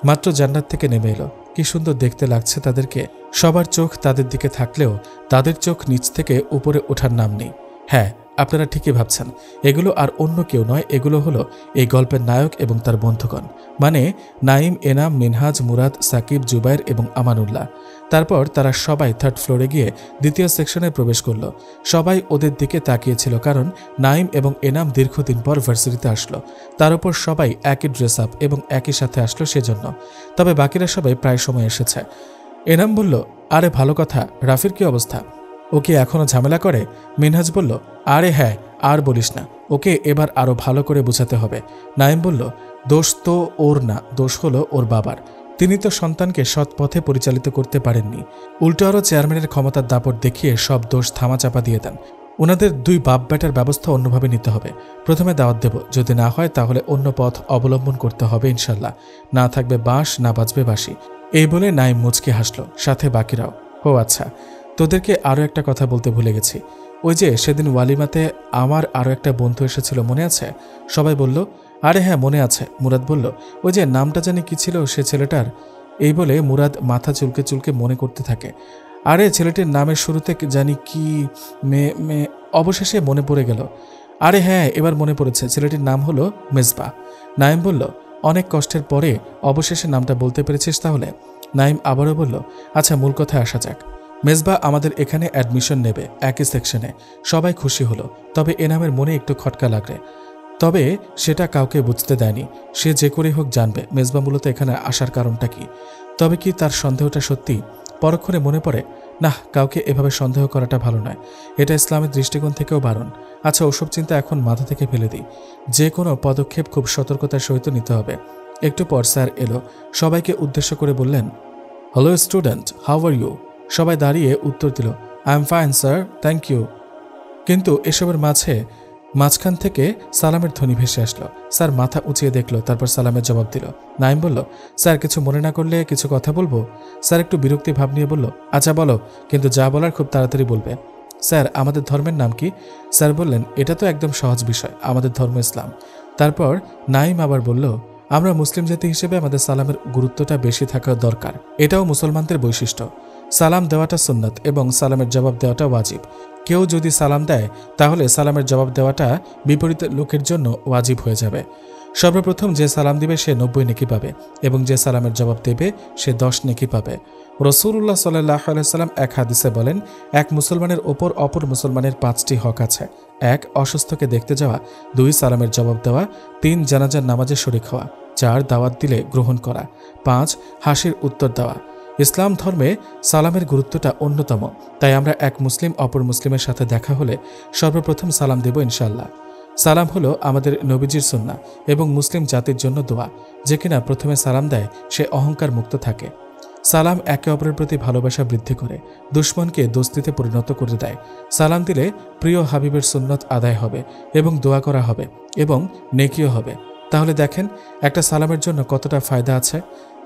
[SPEAKER 2] মাত্র জান্নাত থেকে নেমে এলো। কি সুন্দর দেখতে লাগছে তাদেরকে। সবার চোখ তাদের দিকে থাকলেও তাদের চোখ নিচ থেকে উপরে ওঠার নাম নেই। হ্যাঁ, আপনারা ঠিকই ভাবছেন, এগুলো আর অন্য কেউ নয়, এগুলো হলো এই গল্পের নায়ক এবং তার বন্ধুগণ, মানে নাইম, এনাম, মিনহাজ, মুরাদ, সাকিব, জুবাইর এবং আমানুল্লাহ। তারপর তারা সবাই 3rd ফ্লোরে গিয়ে 2য় সেকশনে প্রবেশ করল। সবাই ওদের দিকে তাকিয়েছিল, কারণ নাইম এবং এনাম দীর্ঘদিন পর ভার্সিটিতে আসলো। তার উপর সবাই একই ড্রেস আপ এবং একই সাথে আসলো সেজন্য। তবে বাকিরা সবাই প্রায় সময় এসেছে। এনাম বলল, আরে ভালো কথা, রাফির কি অবস্থা? ওকে এখনো ঝামেলা করে? মিনহাজ বলল, আরে হ্যাঁ, আর বলিস না, ওকে এবার আরো ভালো করে বোঝাতে হবে। নাইম বলল, দোষ তো ওর না, দোষ হলো ওর বাবার। তিনি তো সন্তানকে সৎ পথে পরিচালিত করতে পারেননি, উল্টো আরও চেয়ারম্যানের ক্ষমতার দাপট দেখিয়ে সব দোষ থামাচাপা দিয়ে দেন। ওনাদের 2 বাপ বেটার ব্যবস্থা অন্যভাবে নিতে হবে। প্রথমে দাওয়াত দেব, যদি না হয় তাহলে অন্য পথ অবলম্বন করতে হবে ইনশাল্লাহ। না থাকবে বাঁশ, না বাজবে বাঁশি। এই বলে নাইম মুচকি হাসলো, সাথে বাকিরাও। ও আচ্ছা, তোদেরকে আরও একটা কথা বলতে ভুলে গেছি। ওই যে সেদিন ওয়ালিমাতে আমার আরও একটা বন্ধু এসেছিল, মনে আছে? সবাই বলল, আরে হ্যাঁ মনে আছে। মুরাদ বলল, ওই যে নামটা জানি কি ছিল সে ছেলেটার? এই বলে মুরাদ মাথা চুলকে চুলকে মনে করতে থাকে। আরে ছেলেটির নামের শুরুতে জানি কি অবশেষে মনে পড়ে গেল। আরে হ্যাঁ, এবার মনে পড়েছে, ছেলেটির নাম হলো মেজবা। নাইম বলল, অনেক কষ্টের পরে অবশেষে নামটা বলতে পেরেছিস তাহলে? নাইম আবারও বলল, আচ্ছা মূল কথায় আসা যাক। মেজবা আমাদের এখানে অ্যাডমিশন নেবে, একই সেকশনে। সবাই খুশি হলো, তবে এনামের মনে একটু খটকা লাগবে। তবে সেটা কাউকে বুঝতে দেয়নি। সে যে করে হোক জানবে মেজবা মূলত এখানে আসার কারণটা কি। তবে কি তার সন্দেহটা সত্যি? পরক্ষণে মনে পড়ে, না, কাউকে এভাবে সন্দেহ করাটা ভালো নয়, এটা ইসলামের দৃষ্টিকোণ থেকেও বারণ। আচ্ছা, ওসব চিন্তা এখন মাথা থেকে ফেলে দিই। যে কোনো পদক্ষেপ খুব সতর্কতার সহিত নিতে হবে। একটু পর স্যার এলো, সবাইকে উদ্দেশ্য করে বললেন, hello student, how are you? সবাই দাঁড়িয়ে উত্তর দিল, I am fine sir, thank you. কিন্তু এসবের মাঝখান থেকে সালামের ধ্বনি ভেসে আসলো। স্যার মাথা উঁচিয়ে দেখলো, তারপর সালামের জবাব দিল। নাইম বলল, স্যার কিছু মনে না করলে কিছু কথা বলবো? স্যার একটু বিরক্তি ভাব নিয়ে বলল, আচ্ছা বলো, কিন্তু যা বলার খুব তাড়াতাড়ি বলবে। স্যার আমাদের ধর্মের নাম কি? স্যার বললেন, এটা তো একদম সহজ বিষয়, আমাদের ধর্ম ইসলাম। তারপর নাইম আবার বলল, আমরা মুসলিম জাতি হিসেবে আমাদের সালামের গুরুত্বটা বেশি থাকা দরকার, এটাও মুসলমানদের বৈশিষ্ট্য। সালাম দেওয়াটা সুন্নাত এবং সালামের জবাব দেওয়াটা ওয়াজিব। কেউ যদি সালাম দেয় তাহলে সালামের জবাব দেওয়াটা বিপরীত লোকের জন্য ওয়াজিব হয়ে যাবে। সর্বপ্রথম যে সালাম দিবে সে 90 নেকি পাবে এবং যে সালামের জবাব দেবে সে 10 নেকি পাবে। রাসূলুল্লাহ সাল্লাল্লাহু আলাইহি সাল্লাম এক হাদিসে বলেন, এক মুসলমানের ওপর অপর মুসলমানের 5টি হক আছে। 1 অসুস্থকে দেখতে যাওয়া, 2 সালামের জবাব দেওয়া, 3 জানাজার নামাজে শরীক হওয়া, 4 দাওয়াত দিলে গ্রহণ করা, 5 হাসির উত্তর দেওয়া। ইসলাম ধর্মে সালামের গুরুত্বটা অন্যতম, তাই আমরা এক মুসলিম অপর মুসলিমের সাথে দেখা হলে সর্বপ্রথম সালাম দেব ইনশাআল্লাহ। সালাম হলো আমাদের নবীজির সুন্নাহ এবং মুসলিম জাতির জন্য দোয়া। যে কিনা প্রথমে সালাম দেয় সে অহংকার মুক্ত থাকে। সালাম একে অপরের প্রতি ভালোবাসা বৃদ্ধি করে, দুশ্মনকে দোস্তিতে পরিণত করে দেয়। সালাম দিলে প্রিয় হাবিবের সুন্নত আদায় হবে এবং দোয়া করা হবে এবং নেকিও হবে। তাহলে দেখেন একটা সালামের জন্য কতটা ফায়দা আছে।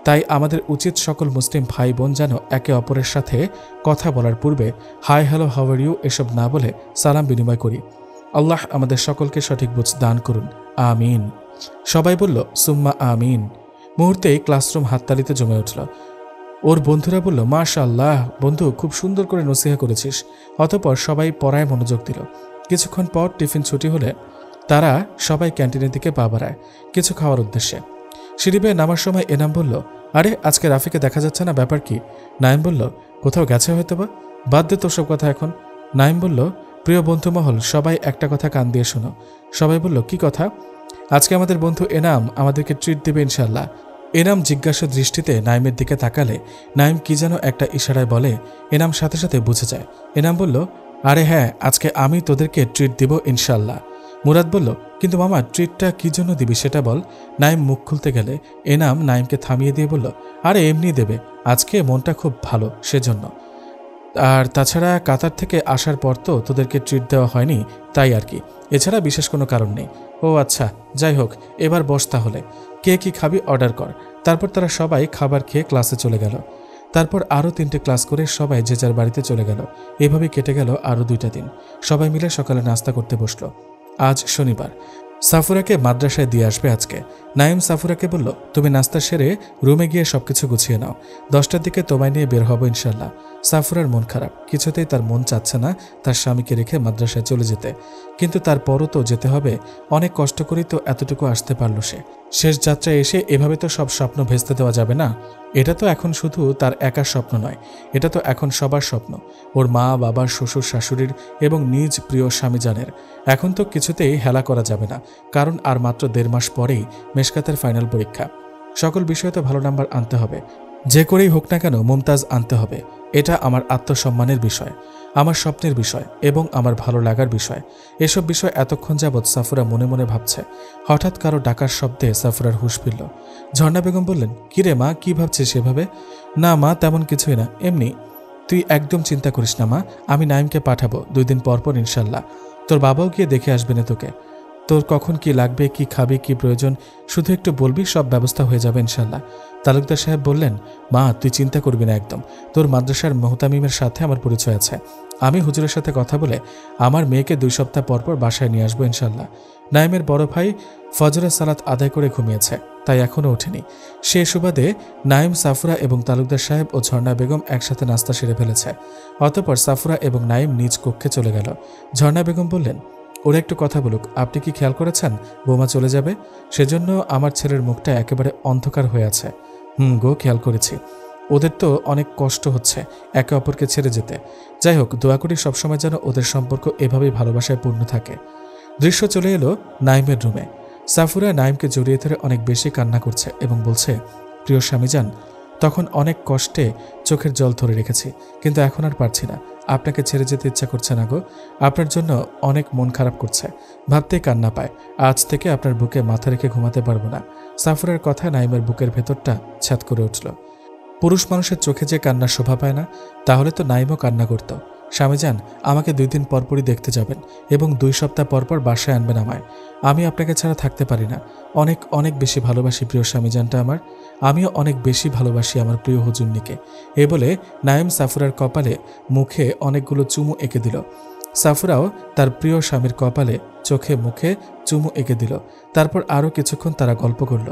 [SPEAKER 2] তাই আমাদের উচিত সকল মুসলিম ভাই বোন যেন একে অপরের সাথে কথা বলার পূর্বে hi hello how are you এসব না বলে সালাম বিনিময় করি। আল্লাহ আমাদের সকলকে সঠিক বুঝ দান করুন, আমিন। সবাই বলল সুম্মা আমিন। মুহূর্তেই ক্লাসরুম হাততালিতে জমে উঠল। ওর বন্ধুরা বলল, মাশাআল্লাহ বন্ধু, খুব সুন্দর করে নসিহা করেছিস। অতঃপর সবাই পড়ায় মনোযোগ দিল। কিছুক্ষণ পর টিফিন ছুটি হলে তারা সবাই ক্যান্টিনের দিকে পা বাড়ায় কিছু খাওয়ার উদ্দেশ্যে। সিঁড়ি বেয়ে নামার সময় এনাম বলল, আরে আজকে রাফিকে দেখা যাচ্ছে না, ব্যাপার কি? নাইম বলল, কোথাও গেছে হয়তো বা, বাদ দে তোর সব কথা এখন। নাইম বলল, প্রিয় বন্ধু মহল, সবাই একটা কথা কান দিয়ে শোনো। সবাই বলল, কি কথা? আজকে আমাদের বন্ধু এনাম আমাদেরকে ট্রিট দেবে ইনশাল্লাহ। এনাম জিজ্ঞাসা দৃষ্টিতে নাইমের দিকে তাকালে নাইম কি যেন একটা ইশারায় বলে, এনাম সাথে সাথে বুঝে যায়। এনাম বলল, আরে হ্যাঁ, আজকে আমি তোদেরকে ট্রিট দিব ইনশাল্লাহ। মুরাদ বলল, কিন্তু মামা ট্রিটটা কি জন্য দিবি সেটা বল। নাইম মুখ খুলতে গেলে এনাম নাইমকে থামিয়ে দিয়ে বলল, আরে এমনি দেবে, আজকে মনটা খুব ভালো সেজন্য। আর তাছাড়া কাতার থেকে আসার পর তো তোদেরকে ট্রিট দেওয়া হয়নি, তাই আর কি, এছাড়া বিশেষ কোনো কারণ নেই। ও আচ্ছা, যাই হোক, এবার বস তাহলে, কে কি খাবি অর্ডার কর। তারপর তারা সবাই খাবার খেয়ে ক্লাসে চলে গেল। তারপর আরও 3টে ক্লাস করে সবাই যে যার বাড়িতে চলে গেল। এভাবে কেটে গেল আরও 2টা দিন। সবাই মিলে সকালে নাস্তা করতে বসলো। আজ শনিবার। সাফুরাকে মাদ্রাসায় দিয়ে আসবে আজকে। নাইম সাফুরাকে বলল, তুমি নাস্তা সেরে রুমে গিয়ে সবকিছু গুছিয়ে নাও, 10টার দিকে তোমায় নিয়ে বের হবো ইনশাল্লাহ। সাফুরার মন খারাপ, কিছুতেই তার মন চাচ্ছে না তার স্বামীকে রেখে মাদ্রাসায় চলে যেতে, কিন্তু তারপরও তো যেতে হবে। অনেক কষ্ট করেই তো এতটুকু আসতে পারল সে। শেষ যাত্রায় এসে এভাবে তো সব স্বপ্ন ভেস্তে দেওয়া যাবে না। এটা তো এখন শুধু তার একার স্বপ্ন নয়, এটা তো এখন সবার স্বপ্ন, ওর মা, বাবা, শ্বশুর, শাশুড়ির এবং নিজ প্রিয় স্বামীজানের। এখন তো কিছুতেই হেলা করা যাবে না, কারণ আর মাত্র 1.5 মাস পরেই মেশকাতের ফাইনাল পরীক্ষা। সকল বিষয়ে তো ভালো নাম্বার আনতে হবে, যে করেই হোক না কেন মুমতাজ আনতে হবে। এটা আমার আত্মসম্মানের বিষয়, আমার স্বপ্নের বিষয় এবং আমার ভালো লাগার বিষয়। এসব বিষয় এতক্ষণ যাবৎ সাফুরা মনে মনে ভাবছে। হঠাৎ কারো ডাকার শব্দে সাফুরার হুঁশ ফিরল। ঝর্ণা বেগম বললেন, কিরে মা, কি ভাবছিস সেভাবে? না মা, তেমন কিছুই না, এমনি। তুই একদম চিন্তা করিস না মা, আমি নাইমকে পাঠাবো 2 দিন পর পর ইনশাল্লাহ। তোর বাবাও গিয়ে দেখে আসবে না তোকে। তোর কখন কি লাগবে, কি খাবি, কি প্রয়োজন শুধু একটু বলবি, সব ব্যবস্থা হয়ে যাবে ইনশাল্লাহ। তালুকদার সাহেব বললেন, মা তুই চিন্তা করবি না একদম। তোর মাদ্রাসার মোহতামিমের সাথে আমার পরিচয় আছে। আমি হুজুরের সাথে কথা বলে আমার মেয়েকে 2 সপ্তাহ পর পর বাসায় নিয়ে আসবো ইনশাল্লাহ। নাইমের বড় ভাই ফজরের সালাত আদায় করে ঘুমিয়েছে, তাই এখনও ওঠেনি। সে সুবাদে নাইম, সাফুরা এবং তালুকদার সাহেব ও ঝর্ণা বেগম একসাথে নাস্তা সেরে ফেলেছে। অতঃপর সাফুরা এবং নাইম নিজ কক্ষে চলে গেল। ঝর্ণা বেগম বললেন, ওরা একটু কথা বলুক। আপনি কি খেয়াল করেছেন বোমা চলে যাবে? সেজন্য আমার ছেলের মুখটা একেবারে অন্ধকার হয়ে আছে। গো, খেয়াল করেছি। ওদের তো অনেক কষ্ট হচ্ছে একে অপরকে ছেড়ে যেতে। যাই হোক, দোয়া করি সবসময় যেন ওদের সম্পর্ক এভাবেই ভালোবাসায় পূর্ণ থাকে। দৃশ্য চলে এলো নাইমের রুমে। সাফুরা নাইমকে জড়িয়ে ধরে অনেক বেশি কান্না করছে এবং বলছে, প্রিয় স্বামীজান, তখন অনেক কষ্টে চোখের জল ধরে রেখেছি, কিন্তু এখন আর পারছি না। আপনাকে ছেড়ে যেতে ইচ্ছা করছে না গো। আপনার জন্য অনেক মন খারাপ করছে, ভাবতেই কান্না পায়। আজ থেকে আপনার বুকে মাথা রেখে ঘুমাতে পারবো না। সাফুরার কথা নাইমের বুকের ভেতরটা ছাদ করে উঠল। পুরুষ মানুষের চোখে যে কান্না শোভা পায় না, তাহলে তো নাইমও কান্না করত। স্বামীজান, আমাকে 2 দিন পরপরই দেখতে যাবেন এবং 2 সপ্তাহ পরপর বাসায় আনবেন আমায়। আমি আপনাকে ছাড়া থাকতে পারি না। অনেক অনেক বেশি ভালোবাসি প্রিয় স্বামীজানটা আমার। আমিও অনেক বেশি ভালোবাসি আমার প্রিয় হুজুরনিকে। এ বলে নাইম সাফুরার কপালে, মুখে অনেকগুলো চুমু এঁকে দিল। সাফুরাও তার প্রিয় স্বামীর কপালে, চোখে, মুখে চুমু এঁকে দিল। তারপর আরও কিছুক্ষণ তারা গল্প করল।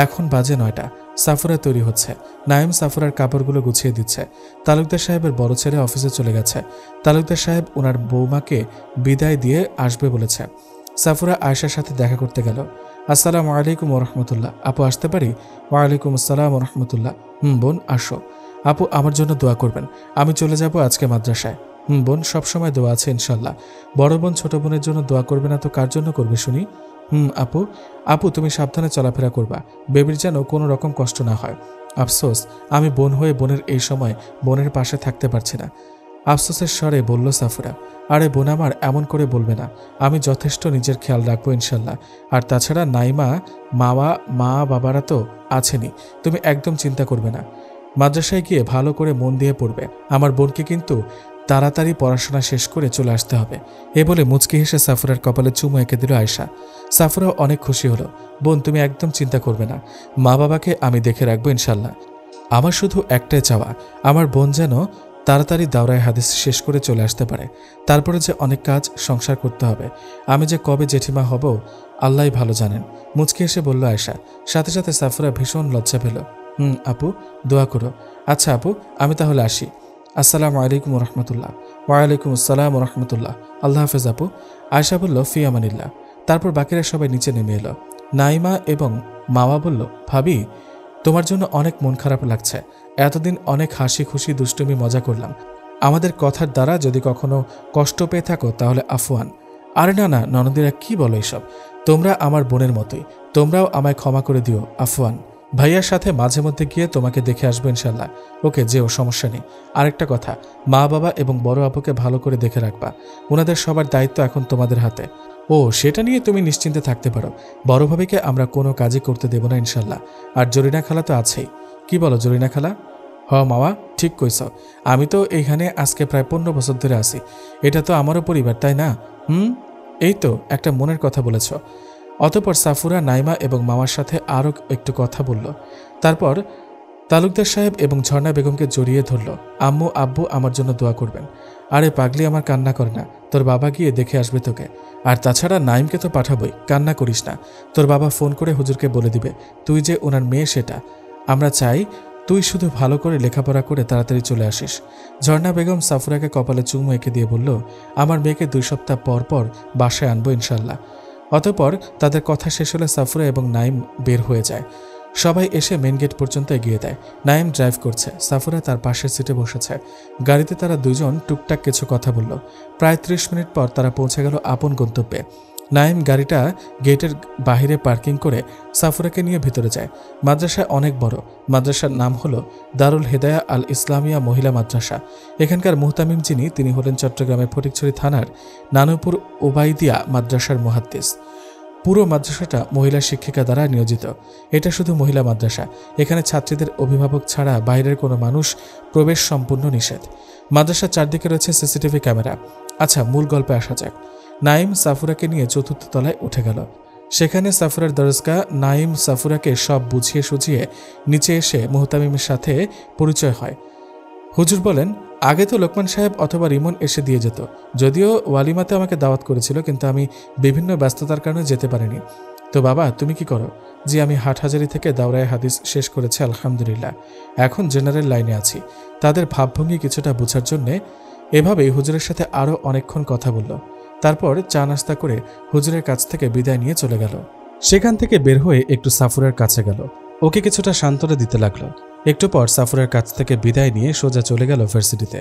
[SPEAKER 2] এখন বাজে 9টা। সাফুরা তৈরি হচ্ছে। নাইম সাফুরার কাপড়গুলো গুছিয়ে দিচ্ছে। তালুকদার সাহেবের বড় ছেলে অফিসে চলে গেছে। তালুকদার সাহেব ওনার বৌমাকে বিদায় দিয়ে আসবে বলেছে। সাফুরা আয়েশার সাথে দেখা করতে গেল। আসসালামু আলাইকুম ওরহমতুল্লাহ। আপু আসতে পারি? ওয়ালাইকুম আসসালাম ওরহমতুল্লাহ। বোন আসো। আপু আমার জন্য দোয়া করবেন, আমি চলে যাব আজকে মাদ্রাসায়। বোন, সবসময় দোয়া আছে ইনশাল্লাহ। বড় বোন ছোট বোনের জন্য দোয়া করবে না তো কার জন্য করবে শুনি? আপু তুমি সাবধানে চলাফেরা করবা, বেবির যেন কোনো রকম কষ্ট না হয়। আফসোস, আমি বোন হয়ে বোনের এই সময় বোনের পাশে থাকতে পারছি না। আফসোসের স্বরে বলল সাফুরা। আরে বোন আমার, এমন করে বলবে না। আমি যথেষ্ট নিজের খেয়াল রাখবো ইনশাল্লাহ। আর তাছাড়া নাইমা, মা বাবারা তো আছেনই, তুমি একদম চিন্তা করবে না। মাদ্রাসায় গিয়ে ভালো করে মন দিয়ে পড়বে। আমার বোনকে কিন্তু তাড়াতাড়ি পড়াশোনা শেষ করে চলে আসতে হবে। এ বলে মুচকি হেসে সাফুরার কপালে চুমু এঁকে দিল আয়েশা। সাফুরাও অনেক খুশি হলো। বোন তুমি একদম চিন্তা করবে না, মা বাবাকে আমি দেখে রাখবো ইনশাল্লাহ। আমার শুধু একটাই চাওয়া, আমার বোন যেন তাড়াতাড়ি দাওরায় হাদিস শেষ করে চলে আসতে পারে। তারপরে যে অনেক কাজ সংসার করতে হবে, আমি যে কবে জেঠিমা হব আল্লাহই ভালো জানেন। মুচকি হেসে বলল আয়েশা। সাথে সাথে সাফুরা ভীষণ লজ্জা পেল। আপু দোয়া করো। আচ্ছা আপু, আমি তাহলে আসি। আসসালামু আলাইকুম রহমতুল্লাহ। ওয়ালাইকুম আসসালাম রহমতুল্লাহ। আল্লাহ হাফেজ আপু। আয়েশা বলল, ফি আমানিল্লাহ। তারপর বাকিরা সবাই নিচে নেমে এলো। নাইমা এবং মাওয়া বলল, ভাবি তোমার জন্য অনেক মন খারাপ লাগছে। এতদিন অনেক হাসি খুশি দুষ্টুমি মজা করলাম। আমাদের কথার দ্বারা যদি কখনো কষ্ট পেয়ে থাকো তাহলে আফওয়ান। আরে না ননদিরা, কি বলো এসব? তোমরা আমার বোনের মতোই, তোমরাও আমায় ক্ষমা করে দিও, আফওয়ান। ভাইয়ার সাথে মাঝে মধ্যে গিয়ে তোমাকে দেখে আসবো ইনশাল্লাহ। ওকে, যেও, সমস্যা নেই। আরেকটা কথা, মা বাবা এবং বড় আপুকে ভালো করে দেখে রাখবা। ওনাদের সবার দায়িত্ব এখন তোমাদের হাতে। ও, সেটা নিয়ে তুমি নিশ্চিন্তে থাকতে পারো। বড় ভাবিকে আমরা কোনো কাজই করতে দেব না ইনশাল্লাহ। আর জরিনা খালা তো আছেই। কি বলো জরিনা খালা? মাওয়া, ঠিক কইছ। আমি তো এইখানে আজকে প্রায় 15 বছর ধরে আছি। এটা তো আমারও পরিবার, তাই না? এই তো একটা মনের কথা বলেছ। অতঃপর সাফুরা, নাইমা এবং মামার সাথে আরও একটু কথা বলল। তারপর তালুকদার সাহেব এবং ঝর্ণা বেগমকে জড়িয়ে ধরল। আম্মু আব্বু আমার জন্য দোয়া করবেন। আরে পাগলি আমার, কান্না করে না, তোর বাবা গিয়ে দেখে আসবে তোকে। আর তাছাড়া নাইমকে তো পাঠাবই, কান্না করিস না। তোর বাবা ফোন করে হুজুরকে বলে দিবে তুই যে ওনার মেয়ে সেটা। আমরা চাই তুই শুধু ভালো করে লেখাপড়া করে তাড়াতাড়ি চলে আসিস। ঝর্ণা বেগম সাফুরাকে কপালে চুমু এঁকে দিয়ে বলল, আমার মেয়েকে 2 সপ্তাহ পর পর বাসায় আনবো ইনশাল্লাহ। অতঃপর তাদের কথা শেষ হলে সাফুরা এবং নাইম বের হয়ে যায়। সবাই এসে মেন গেট পর্যন্ত এগিয়ে দেয়। নাইম ড্রাইভ করছে, সাফুরা তার পাশের সিটে বসেছে। গাড়িতে তারা দুজন টুকটাক কিছু কথা বলল। প্রায় 30 মিনিট পর তারা পৌঁছে গেল আপন গন্তব্যে। নাইম গাড়িটা গেটের বাহিরে পার্কিং করে সাফুরাকে নিয়ে ভিতরে যায়। মাদ্রাসা অনেক বড়। মাদ্রাসার নাম হলো দারুল হেদায়া আল ইসলামিয়া মহিলা মাদ্রাসা। এখানকার মুহতামিম যিনি, তিনি হলেন চট্টগ্রামের ফটিকছড়ি থানার নানুপুর ওবাইদিয়া মাদ্রাসার মুহাদ্দিস। পুরো মাদ্রাসাটা মহিলা শিক্ষিকা দ্বারা নিয়োজিত। এটা শুধু মহিলা মাদ্রাসা। এখানে ছাত্রীদের অভিভাবক ছাড়া বাইরের কোনো মানুষ প্রবেশ সম্পূর্ণ নিষেধ। মাদ্রাসার চারদিকে রয়েছে সিসিটিভি ক্যামেরা। আচ্ছা, মূল গল্পে আসা যাক। নাইম সাফুরাকে নিয়ে 4র্থ তলায় উঠে গেল। সেখানে সাফুরার দরজগা। নাইম সাফুরাকে সব বুঝিয়ে সুঝিয়ে নিচে এসে মুহতামিমের সাথে পরিচয় হয়। হুজুর বলেন, আগে তো লোকমান সাহেব অথবা রিমন এসে দিয়ে যেত। যদিও ওয়ালিমাতে আমাকে দাওয়াত করেছিল, কিন্তু আমি বিভিন্ন ব্যস্ততার কারণে যেতে পারিনি। তো বাবা, তুমি কি করো? জি, আমি হাটহাজারি থেকে দাওরায়ে হাদিস শেষ করেছি আলহামদুলিল্লাহ। এখন জেনারেল লাইনে আছি। তাদের ভাবভঙ্গি কিছুটা বোঝার জন্যে এভাবেই হুজুরের সাথে আরও অনেকক্ষণ কথা বলল। তারপর চা নাস্তা করে হুজুরের কাছ থেকে বিদায় নিয়ে চলে গেল। সেখান থেকে বের হয়ে একটু সাফুরার কাছে গেল। ওকে কিছুটা সান্ত্বনা দিতে লাগলো। একটু পর সাফুরার কাছ থেকে বিদায় নিয়ে সোজা চলে গেল ভার্সিটিতে।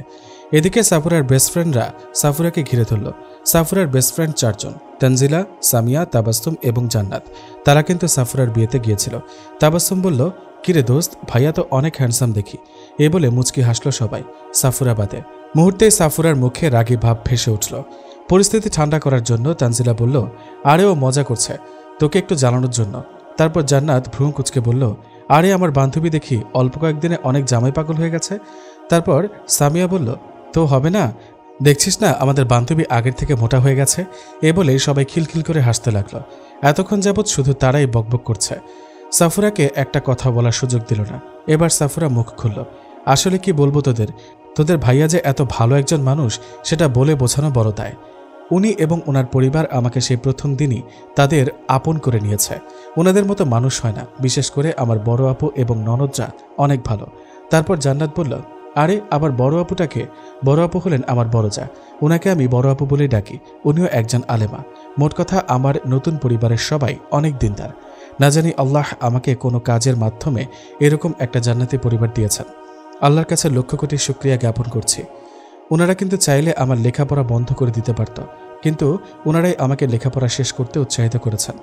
[SPEAKER 2] এদিকে সাফুরার বেস্ট ফ্রেন্ডরা সাফুরাকে ঘিরে ধরল। সাফুরার বেস্ট ফ্রেন্ড 4 জন, তানজিলা, সামিয়া, তাবাসসুম এবং জান্নাত। তারা কিন্তু সাফুরার বিয়েতে গিয়েছিল। তাবাসসুম বলল, কিরে দোস্ত, ভাইয়া তো অনেক হ্যান্ডসাম দেখি। এ বলে মুচকি হাসল সবাই, সাফুরা বাদে। মুহূর্তেই সাফুরার মুখে রাগী ভাব ভেসে উঠল। পরিস্থিতি ঠান্ডা করার জন্য তানজিলা বলল, আরে ও মজা করছে, তোকে একটু জ্বালানোর জন্য। তারপর জান্নাত ভ্রু কুঁচকে বলল, আরে আমার বান্ধবী দেখি অল্প কয়েকদিনে অনেক জামাই পাগল হয়ে গেছে। তারপর সামিয়া বলল, তো হবে না, দেখছিস না আমাদের বান্ধবী আগের থেকে মোটা হয়ে গেছে। এ বলে সবাই খিলখিল করে হাসতে লাগলো। এতক্ষণ যাবৎ শুধু তারাই বকবক করছে। সাফুরাকে একটা কথা বলার সুযোগ দিল না। এবার সাফুরা মুখ খুলল, আসলে কি বলবো তোদের ভাইয়া যে এত ভালো একজন মানুষ, সেটা বলে বোঝানো বড় দায়। উনি এবং ওনার পরিবার আমাকে সেই প্রথম দিনই তাদের আপন করে নিয়েছে। ওনাদের মতো মানুষ হয় না, বিশেষ করে আমার বড় আপু এবং ননদরা অনেক ভালো। তারপর জান্নাত বলল, আরে আবার বড় আপুটাকে? বড় আপু হলেন আমার বড় যা, ওনাকে আমি বড় আপু বলেই ডাকি। উনিও একজন আলেমা। মোট কথা, আমার নতুন পরিবারের সবাই অনেক দিনদার। না জানি আল্লাহ আমাকে কোনো কাজের মাধ্যমে এরকম একটা জান্নাতি পরিবার দিয়েছেন। আল্লাহর কাছে লক্ষ কোটি শুকরিয়া জ্ঞাপন করছি। ওনারা কিন্তু চাইলে আমার লেখাপড়া বন্ধ করে দিতে পারত, কিন্তু ওনারাই আমাকে লেখাপড়া শেষ করতে উৎসাহিত করেছেন।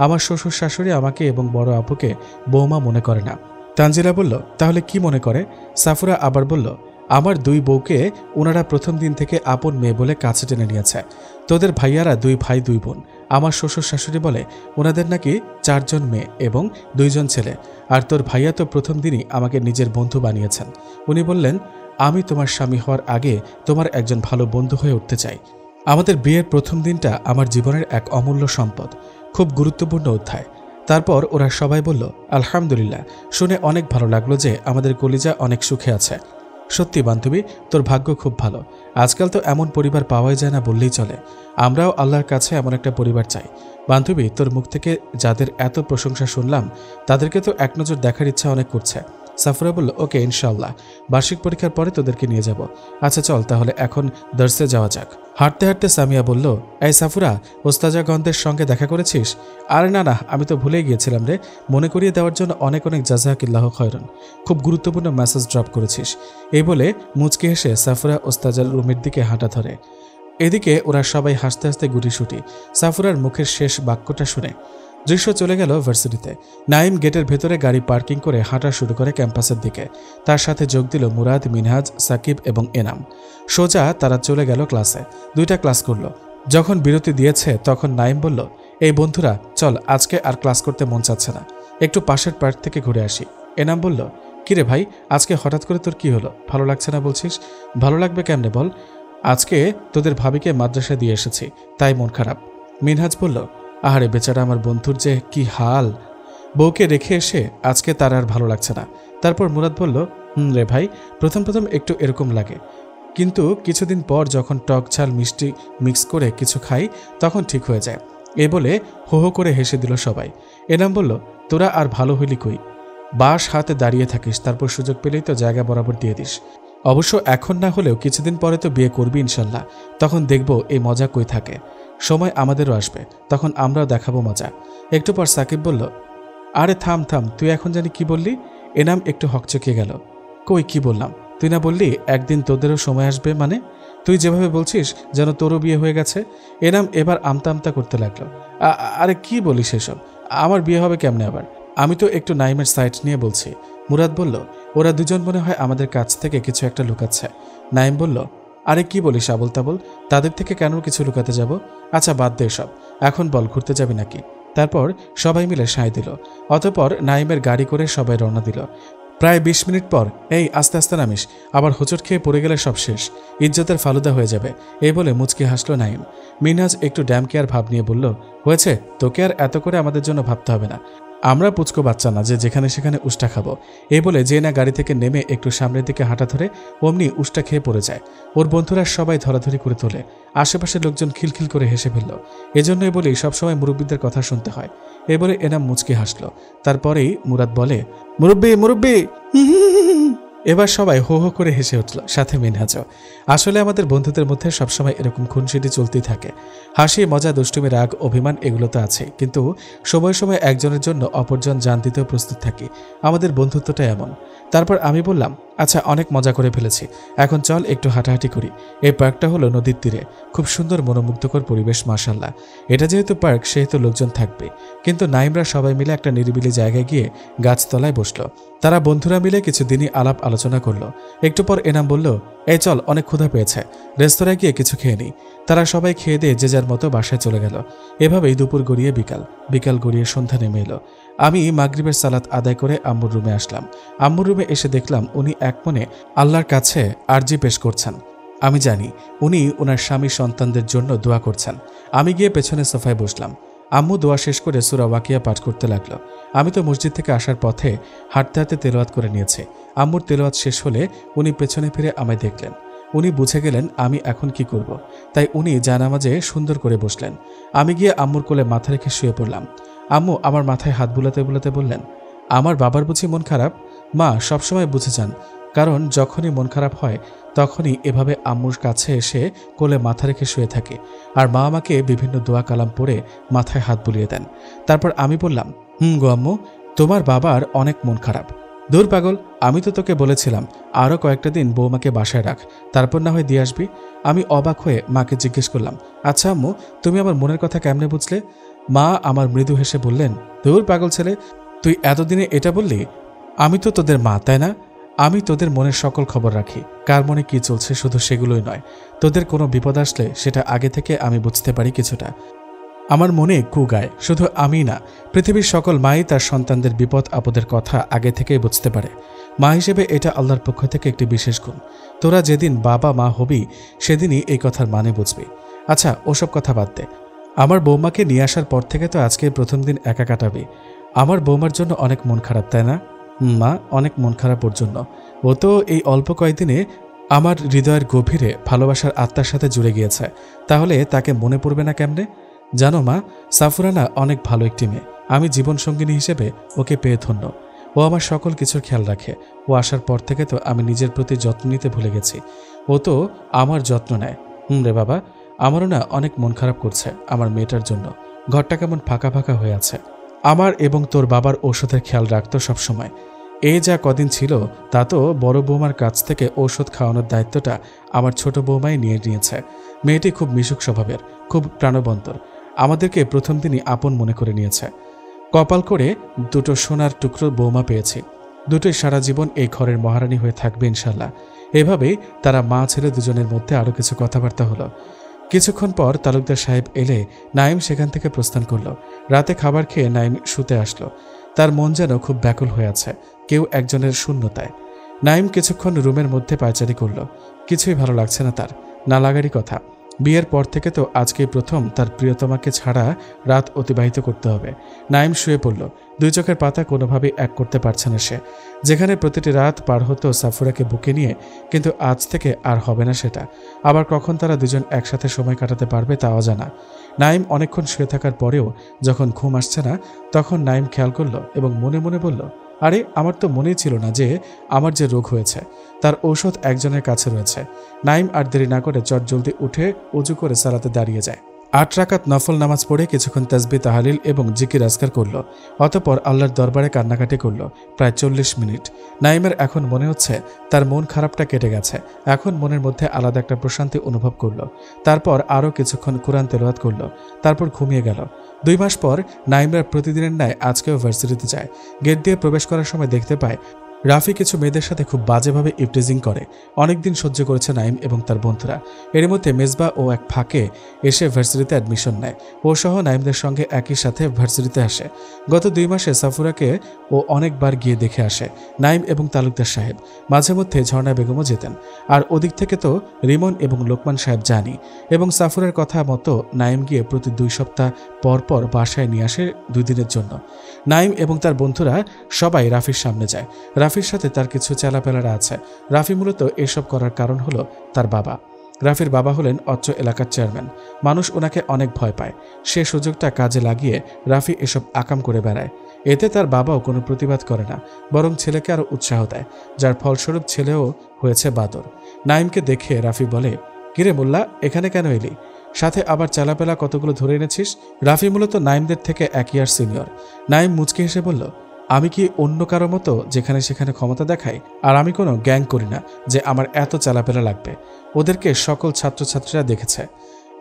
[SPEAKER 2] আমার শ্বশুর শাশুড়ি আমাকে এবং বড় আপুকে বৌমা মনে করে না। তানজিলা বলল, তাহলে কি মনে করে? সাফুরা আবার বলল, আমার 2 বউকে ওনারা প্রথম দিন থেকে আপন মেয়ে বলে কাছে টেনে নিয়েছে। তোদের ভাইয়ারা 2 ভাই 2 বোন। আমার শ্বশুর শাশুড়ি বলে ওনাদের নাকি 4 জন মেয়ে এবং 2 জন ছেলে। আর তোর ভাইয়া তো প্রথম দিনই আমাকে নিজের বন্ধু বানিয়েছেন। উনি বললেন, আমি তোমার স্বামী হওয়ার আগে তোমার একজন ভালো বন্ধু হয়ে উঠতে চাই। আমাদের বিয়ের প্রথম দিনটা আমার জীবনের এক অমূল্য সম্পদ, খুব গুরুত্বপূর্ণ অধ্যায়। তারপর ওরা সবাই বলল, আলহামদুলিল্লাহ, শুনে অনেক ভালো লাগলো যে আমাদের কলিজা অনেক সুখে আছে। সত্যি বান্ধবী, তোর ভাগ্য খুব ভালো। আজকাল তো এমন পরিবার পাওয়াই যায় না বললেই চলে। আমরাও আল্লাহর কাছে এমন একটা পরিবার চাই। বান্ধবী, তোর মুখ থেকে যাদের এত প্রশংসা শুনলাম, তাদেরকে তো এক নজর দেখার ইচ্ছা অনেক করছে। সাফুরা বলল, ওকে, ইনশাআল্লাহ বার্ষিক পরীক্ষার পরে তোদেরকে নিয়ে যাব। আচ্ছা চল তাহলে এখন দর্সে যাওয়া যাক। হাঁটতে হাঁটতে সামিয়া বলল, এই সাফুরা, ওস্তাজাগণদের সঙ্গে দেখা করেছিস? আরে না, আমি তো ভুলে গিয়েছিলাম রে। মনে করিয়ে দেওয়ার জন্য অনেক অনেক জাযাকিল্লাহ খয়রান। খুব গুরুত্বপূর্ণ মেসেজ ড্রপ করেছিস। এই বলে মুচকি হেসে সাফুরা ওস্তাজার রুমের দিকে হাঁটা ধরে। এদিকে ওরা সবাই হাসতে হাসতে গুটিসুটি। সাফুরার মুখের শেষ বাক্যটা শুনে দৃশ্য চলে গেল ভার্সিটিতে। নাইম গেটের ভেতরে গাড়ি পার্কিং করে হাঁটা শুরু করে ক্যাম্পাসের দিকে। তার সাথে যোগ দিল মুরাদ, মিনহাজ, সাকিব এবং এনাম। সোজা তারা চলে গেল ক্লাসে। 2টা ক্লাস করলো। যখন বিরতি দিয়েছে তখন নাইম বলল, এই বন্ধুরা, চল, আজকে আর ক্লাস করতে মন চাচ্ছে না, একটু পাশের পার্ক থেকে ঘুরে আসি। এনাম বলল, কিরে ভাই, আজকে হঠাৎ করে তোর কি হলো? ভালো লাগছে না বলছিস? ভালো লাগবে কেমনে বল? আজকে তোদের ভাবিকে মাদ্রাসা দিয়ে এসেছি, তাই মন খারাপ। মিনহাজ বলল, আহারে বেচারা আমার বন্ধুর যে কি হাল, বউকে রেখে এসে আজকে তার আর ভালো লাগছে না। তারপর মুরাদ বলল, রে ভাই, প্রথম এরকম এরকম লাগে, কিন্তু কিছুদিন পর যখন টক ঝাল মিষ্টি মিক্স করে কিছু খাই তখন ঠিক হয়ে যায়। এ বলে হো হো করে হেসে দিল সবাই। এনাম বলল, তোরা আর ভালো হইলি কই? বাঁশ হাতে দাঁড়িয়ে থাকিস, তারপর সুযোগ পেলেই তো জায়গা বরাবর দিয়ে দিস। অবশ্য এখন না হলেও কিছুদিন পরে তো বিয়ে করবি ইনশাল্লাহ, তখন দেখব এই মজা কই থাকে। সময় আমাদেরও আসবে, তখন আমরাও দেখাবো মজা। একটু পর সাকিব বলল, আরে থাম থাম, তুই এখন জানি কি বললি? এনাম একটু হকচকিয়ে গেল। কই কি বললাম? তুই না বললি একদিন তোদেরও সময় আসবে? মানে তুই যেভাবে বলছিস যেন তোরও বিয়ে হয়ে গেছে। এনাম এবার আমতা আমতা করতে লাগলো। আরে কি বলিস এসব? আমার বিয়ে হবে কেমনে আবার? আমি তো একটু নাইমের সাইট নিয়ে বলছি। মুরাদ বলল, ওরা দুজন মনে হয় আমাদের কাছ থেকে কিছু একটা লুকাচ্ছে। নাইম বলল, আরে কি বলিস আবল তাবল? তাদের থেকে কেন কিছু লুকাতে যাব? আচ্ছা বাদ দে সব, এখন বল ঘুরতে যাবি নাকি? তারপর সবাই মিলে সায় দিল। অতঃপর নাইমের গাড়ি করে সবাই রওনা দিল। প্রায় 20 মিনিট পর, এই আস্তে আস্তে নামিস, আবার হোঁচট খেয়ে পড়ে গেলে সব শেষ, ইজ্জতের ফালুদা হয়ে যাবে। এই বলে মুচকি হাসলো নাইম। মিনহাজ একটু ড্যাম কেয়ার ভাব নিয়ে বলল, হয়েছে, তোকে আর এত করে আমাদের জন্য ভাবতে হবে না, আমরা পুচকো বাচ্চা না যে যেখানে সেখানে উষ্টা খাবো। এই বলে যে না গাড়ি থেকে নেমে একটু সামনের দিকে হাঁটা ধরে অমনি উষ্টা খেয়ে পড়ে যায়। ওর বন্ধুরা সবাই ধরাধরি করে তোলে, আশেপাশের লোকজন খিলখিল করে হেসে ফেলল। এজন্যই বলেই সবসময় মুরব্বীদের কথা শুনতে হয়। এ বলে এনাম মুচকি হাসলো। তারপরেই মুরাদ বলে, মুরব্বি মুরব্বি। এবার সবাই হো হো করে হেসে উঠল, সাথে মিনহাজও। আসলে আমাদের বন্ধুদের মধ্যে সবসময় এরকম খুনসুটি চলতেই থাকে। হাসি, মজা, দুষ্টুমি, রাগ, অভিমান এগুলো তো আছে, কিন্তু সময় সময় একজনের জন্য অপরজন জান দিতেও প্রস্তুত থাকি। আমাদের বন্ধুত্বটা এমন। তারপর আমি বললাম, আচ্ছা অনেক মজা করে ফেলেছি, এখন চল একটু হাঁটাহাঁটি করি। এই পার্কটা হলো নদীর তীরে, খুব সুন্দর মনোমুগ্ধকর পরিবেশ মাশাআল্লাহ। এটা যেহেতু পার্ক সেহেতু লোকজন থাকবে, কিন্তু নাইমরা সবাই মিলে একটা নিরিবিলি জায়গায় গিয়ে গাছতলায় বসলো। তারা বন্ধুরা মিলে কিছুদিনই আলাপ আলোচনা করলো। একটু পর এনাম বলল, এই চল, অনেক ক্ষুধা পেয়েছে, রেস্তোরাঁয় গিয়ে কিছু খেয়ে নিই। তারা সবাই খেয়ে দিয়ে যে যার মতো বাসায় চলে গেল। এভাবেই দুপুর গড়িয়ে বিকাল, বিকাল গড়িয়ে সন্ধ্যা নেমে এলো। আমি মাগরিবের সালাত আদায় করে আম্মুর রুমে আসলাম। আম্মুর রুমে এসে দেখলাম উনি এক মনে আল্লাহর কাছে আরজি পেশ করছেন। আমি জানি উনি ওনার স্বামী সন্তানদের জন্য দোয়া করছেন। আমি গিয়ে পেছনে সোফায় বসলাম। আম্মু দোয়া শেষ করে সূরা ওয়াকিয়া পাঠ করতে লাগলো। আমি তো মসজিদ থেকে আসার পথে হাঁটতে হাঁটতে তেলাওয়াত করে নিয়েছি। আম্মুর তেলাওয়াত শেষ হলে উনি পেছনে ফিরে আমায় দেখলেন। উনি বুঝে গেলেন আমি এখন কি করব, তাই উনি জানামাজে সুন্দর করে বসলেন। আমি গিয়ে আম্মুর কোলে মাথা রেখে শুয়ে পড়লাম। আম্মু আমার মাথায় হাত বুলাতে বুলাতে বললেন, আমার বাবার বুঝি মন খারাপ? মা সবসময় বুঝে যান, কারণ যখনই মন খারাপ হয় তখনই এভাবে আম্মুর কাছে এসে কোলে মাথা রেখে শুয়ে থাকে। আর মা আমাকে বিভিন্ন দোয়া কালাম পড়ে মাথায় হাত বুলিয়ে দেন। তারপর আমি বললাম, গো আম্মু, তোমার বাবার অনেক মন খারাপ। দূর পাগল, আমি তো তোকে বলেছিলাম আরও কয়েকটা দিন বৌমাকে বাসায় রাখ, তারপর না হয় দিয়ে আসবি। আমি অবাক হয়ে মাকে জিজ্ঞেস করলাম, আচ্ছা আম্মু, তুমি আমার মনের কথা কেমনে বুঝলে? মা আমার মৃদু হেসে বললেন, দূর পাগল ছেলে, তুই এতদিনে এটা বললি? আমি তো তোদের মা, তাই না? আমি তোদের মনের সকল খবর রাখি, কার মনে কি চলছে শুধু সেগুলোই নয়, তোদের কোনো বিপদ আসলে সেটা আগে থেকে আমি বুঝতে পারি কিছুটা। আমার মনে কু গায়, শুধু আমি না, পৃথিবীর সকল মাই তার সন্তানদের বিপদ আপদের কথা আগে থেকেই বুঝতে পারে। মা হিসেবে এটা আল্লাহর পক্ষ থেকে একটি বিশেষ গুণ। তোরা যেদিন বাবা মা হবি সেদিনই এই কথার মানে বুঝবি। আচ্ছা ওসব কথা বাদ দে, আমার বৌমাকে নিয়ে আসার পর থেকে তো আজকে প্রথম দিন একা কাটাবি। আমার বৌমার জন্য অনেক মন খারাপ, তাই না? মা, অনেক মন খারাপ ওর জন্য। ও তো এই অল্প কয়েকদিনে আমার হৃদয়ের গভীরে ভালোবাসার আত্মার সাথে জুড়ে গিয়েছে, তাহলে তাকে মনে পড়বে না কেমনে? জানো মা, সাফুরানা অনেক ভালো একটি মেয়ে। আমি জীবনসঙ্গিনী হিসেবে ওকে পেয়ে ধন্য। ও আমার সকল কিছুর খেয়াল রাখে। ও আসার পর থেকে তো আমি নিজের প্রতি যত্ন নিতে ভুলে গেছি। ও তো আমার যত্ন নেয়। রে বাবা, আমারও না অনেক মন খারাপ করছে আমার মেয়েটার জন্য। ঘরটা কেমন ফাঁকা ফাঁকা হয়ে আছে। আমার এবং তোর বাবার ঔষধের খেয়াল রাখতো সবসময়। এই যা কদিন ছিল তা তো বড় বৌমার কাছ থেকে ঔষধ খাওয়ানোর দায়িত্বটা আমার ছোট বৌমাই নিয়ে নিয়েছে। মেয়েটি খুব মিশুক স্বভাবের, খুব প্রাণবন্তর। আমাদেরকে প্রথম দিনই আপন মনে করে নিয়েছে। কপাল করে দুটো সোনার টুকরো বৌমা পেয়েছি। দুটোই সারা জীবন এই ঘরের মহারানী হয়ে থাকবে ইনশাল্লাহ। এভাবেই তারা মা ছেলে দুজনের মধ্যে আরও কিছু কথাবার্তা হলো। কিছুক্ষণ পর তালুকদার সাহেব এলে নাইম সেখান থেকে প্রস্থান করল। রাতে খাবার খেয়ে নাইম শুতে আসলো। তার মন যেন খুব ব্যাকুল হয়ে আছে, কেউ একজনের শূন্যতায়। নাইম কিছুক্ষণ রুমের মধ্যে পায়চারি করল। কিছুই ভালো লাগছে না তার, না লাগারই কথা। বিয়ের পর থেকে তো আজকেই প্রথম তার প্রিয়তমাকে ছাড়া রাত অতিবাহিত করতে হবে। নাইম শুয়ে পড়ল। দুই চোখের পাতা কোনোভাবেই এক করতে পারছে না সে। যেখানে প্রতিটি রাত পার হতো সাফুরাকে বুকে নিয়ে, কিন্তু আজ থেকে আর হবে না সেটা। আবার কখন তারা দুজন একসাথে সময় কাটাতে পারবে তা অজানা। নাইম অনেকক্ষণ শুয়ে থাকার পরেও যখন ঘুম আসছে না, তখন নাইম খেয়াল করল এবং মনে মনে বলল, আরে আমার তো মনেই ছিল না যে আমার যে রোগ হয়েছে তার ঔষধ একজনের কাছে রয়েছে। নাইম আর দেরি না করে চটজলদি উঠে উজু করে সালাতে দাঁড়িয়ে যায়। 8 রাকাত নফল নামাজ পড়ে কিছুক্ষণ তাসবিহ তাহলিল এবং জিকির আজকার করল। অতঃপর আল্লাহর দরবারে কান্নাকাটি করল প্রায় 40 মিনিট। নাইমের এখন মনে হচ্ছে তার মন খারাপটা কেটে গেছে। এখন মনের মধ্যে আলাদা একটা প্রশান্তি অনুভব করল। তারপর আরও কিছুক্ষণ কুরআন তেলাওয়াত করল। তারপর ঘুমিয়ে গেল। 2 মাস পর নাইমরা প্রতিদিনের ন্যায় আজকেও ভার্সিটিতে যায়। গেট দিয়ে প্রবেশ করার সময় দেখতে পায় রাফি কিছু মেয়েদের সাথে খুব বাজেভাবে ইফটিজিং করে। অনেকদিন সহ্য করেছে নাইম এবং তার বন্ধুরা। এর মধ্যে মেজবা ও এক ফাঁকে এসে ভার্সিটিতে অ্যাডমিশন নেয়। ও সহ নাইমদের সঙ্গে একই সাথে ভার্সিটিতে আসে। গত 2 মাসে সাফুরাকে ও অনেকবার গিয়ে দেখে আসে নাইম এবং তালুকদার সাহেব। মাঝে মধ্যে ঝর্ণা বেগমও যেতেন। আর ওদিক থেকে তো রিমন এবং লোকমান সাহেব জানি। এবং সাফুরের কথা মতো নাইম গিয়ে প্রতি 2 সপ্তাহ পর পর বাসায় নিয়ে আসে 2 দিনের জন্য। নাইম এবং তার বন্ধুরা সবাই রাফির সামনে যায়। রাফির সাথে তার কিছু চেলাপেলারা আছে। রাফি মূলত এসব করার কারণ হলো তার বাবা। রাফির বাবা হলেন অত্র এলাকার চেয়ারম্যান। মানুষ ওনাকে অনেক ভয় পায়। সে সুযোগটা কাজে লাগিয়ে রাফি এসব আকাম করে বেড়ায়। এতে তার বাবাও কোনো প্রতিবাদ করে না, বরং ছেলেকে আরও উৎসাহ দেয়, যার ফলস্বরূপ ছেলেও হয়েছে বাদর। নাইমকে দেখে রাফি বলে, কিরে মোল্লা, এখানে কেন এলি? সাথে আবার চালাপেলা কতগুলো ধরে এনেছিস? রাফি মূলত নাইমদের থেকে 1 ইয়ার সিনিয়র। নাইম মুচকি হেসে বলল, আমি কি অন্য কারো মতো যেখানে সেখানে ক্ষমতা দেখাই? আর আমি কোনো গ্যাং করি না যে আমার এত চালাপেলা লাগবে। ওদেরকে সকল ছাত্রছাত্রীরা দেখেছে।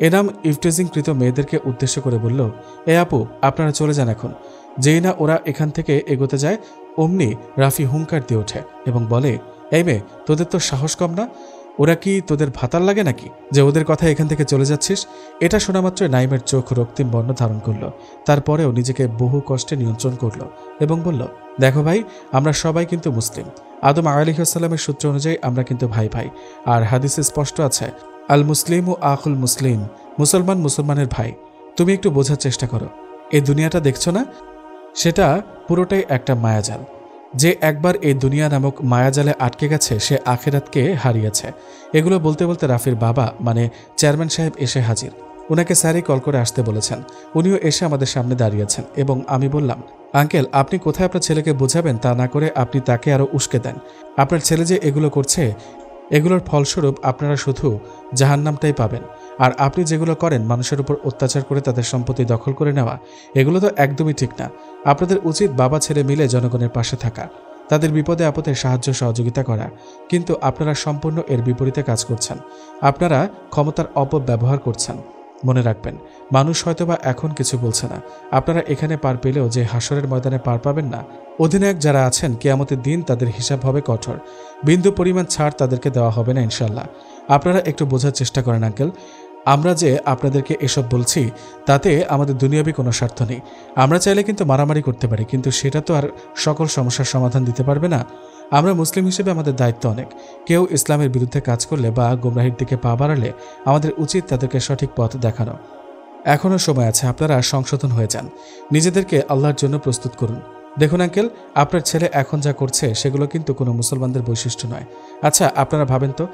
[SPEAKER 2] এনাম ইফটিজিংকৃত মেয়েদেরকে উদ্দেশ্য করে বলল, এ আপু, আপনারা চলে যান এখন। যেই না ওরা এখান থেকে এগোতে যায় অমনি রাফি হুঙ্কার দিয়ে ওঠে এবং বলে, এই মেয়ে, তোদের তো সাহস কম না? ওরা কি তোদের ভাতার লাগে নাকি যে ওদের কথা এখান থেকে চলে যাচ্ছিস? এটা শোনা মাত্র নাইমের চোখ রক্তিম বর্ণ ধারণ করল। তারপরেও নিজেকে বহু কষ্টে নিয়ন্ত্রণ করল এবং বলল, দেখো ভাই, আমরা সবাই কিন্তু মুসলিম। আদম আলাইহিসসালামের সূত্র অনুযায়ী আমরা কিন্তু ভাই ভাই। আর হাদিসে স্পষ্ট আছে, আল মুসলিম ও আখুল মুসলিম, মুসলমান মুসলমানের ভাই। তুমি একটু বোঝার চেষ্টা করো। এই দুনিয়াটা দেখছো না? সেটা পুরোটাই একটা মায়াজাল। যে একবার এই দুনিয়া নামক মায়াজালে আটকে গেছে সে আখিরাতকে হারিয়েছে। এগুলো বলতে বলতে রাফির বাবা মানে চেয়ারম্যান সাহেব এসে হাজির। ওনাকে স্যারই কল করে আসতে বলেছেন। উনিও এসে আমাদের সামনে দাঁড়িয়েছেন এবং আমি বললাম, আঙ্কেল, আপনি কোথায় আপনার ছেলেকে বোঝাবেন তা না করে আপনি তাকে আরও উস্কে দেন। আপনার ছেলে যে এগুলো করছে, এগুলোর ফলস্বরূপ আপনারা শুধু জাহান্নামটাই পাবেন। আর আপনি যেগুলো করেন, মানুষের উপর অত্যাচার করে তাদের সম্পত্তি দখল করে নেওয়া, এগুলো তো একদমই ঠিক না। আপনাদের উচিত বাবা ছেলে মিলে জনগণের পাশে থাকা, তাদের বিপদে আপদে সাহায্য সহযোগিতা করা। কিন্তু আপনারা সম্পূর্ণ এর বিপরীতে কাজ করছেন। আপনারা ক্ষমতার অপব্যবহার করছেন। মনে রাখবেন, মানুষ হয়তোবা এখন কিছু বলছে না। আপনারা এখানে পার পেলেও যে হাসরের ময়দানে পার পাবেন না, অধিনায়ক যারা আছেন কিয়ামতের দিন তাদের হিসাব হবে কঠোর। বিন্দু পরিমাণ ছাড় তাদেরকে দেওয়া হবে না ইনশাল্লাহ। আপনারা একটু বোঝার চেষ্টা করেন আঙ্কেল। আমরা যে আপনাদেরকে এসব বলছি তাতে আমাদের দুনিয়াবি কোনো স্বার্থ নেই। আমরা চাইলে কিন্তু মারামারি করতে পারি, কিন্তু সেটা তো আর সকল সমস্যার সমাধান দিতে পারবে না। আমরা মুসলিম হিসেবে আমাদের দায়িত্ব অনেক। কেউ ইসলামের বিরুদ্ধে কাজ করলে বা গোমরাহির দিকে পা বাড়ালে আমাদের উচিত তাদেরকে সঠিক পথ দেখানো। এখনও সময় আছে, আপনারা সংশোধন হয়ে যান। নিজেদেরকে আল্লাহর জন্য প্রস্তুত করুন। দেখুন আঙ্কেল, আপনার ছেলে এখন যা করছে সেগুলো কিন্তু কোনো মুসলমানদের বৈশিষ্ট্য নয়। আচ্ছা, আপনারা ভাবেন তো,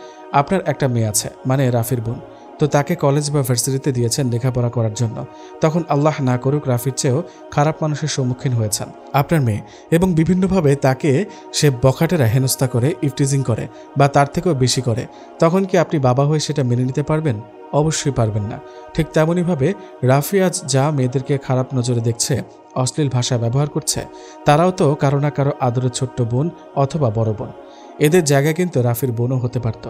[SPEAKER 2] আপনার একটা মেয়ে আছে, মানে রাফির বোন, তো তাকে কলেজ বা ভার্সিটিতে দিয়েছেন লেখাপড়া করার জন্য। তখন আল্লাহ না করুক রাফির চেয়েও খারাপ মানুষের সম্মুখীন হয়েছেন আপনার মেয়ে, এবং বিভিন্নভাবে তাকে সে বখাটেরা হেনস্থা করে, ইফটিজিং করে বা তার থেকেও বেশি করে। তখন কি আপনি বাবা হয়ে সেটা মেনে নিতে পারবেন? অবশ্যই পারবেন না। ঠিক তেমনইভাবে রাফি আজ যা মেয়েদেরকে খারাপ নজরে দেখছে, অশ্লীল ভাষা ব্যবহার করছে, তারাও তো কারো না কারো আদরের ছোট্ট বোন অথবা বড় বোন। এদের জায়গায় কিন্তু রাফির বোনও হতে পারত।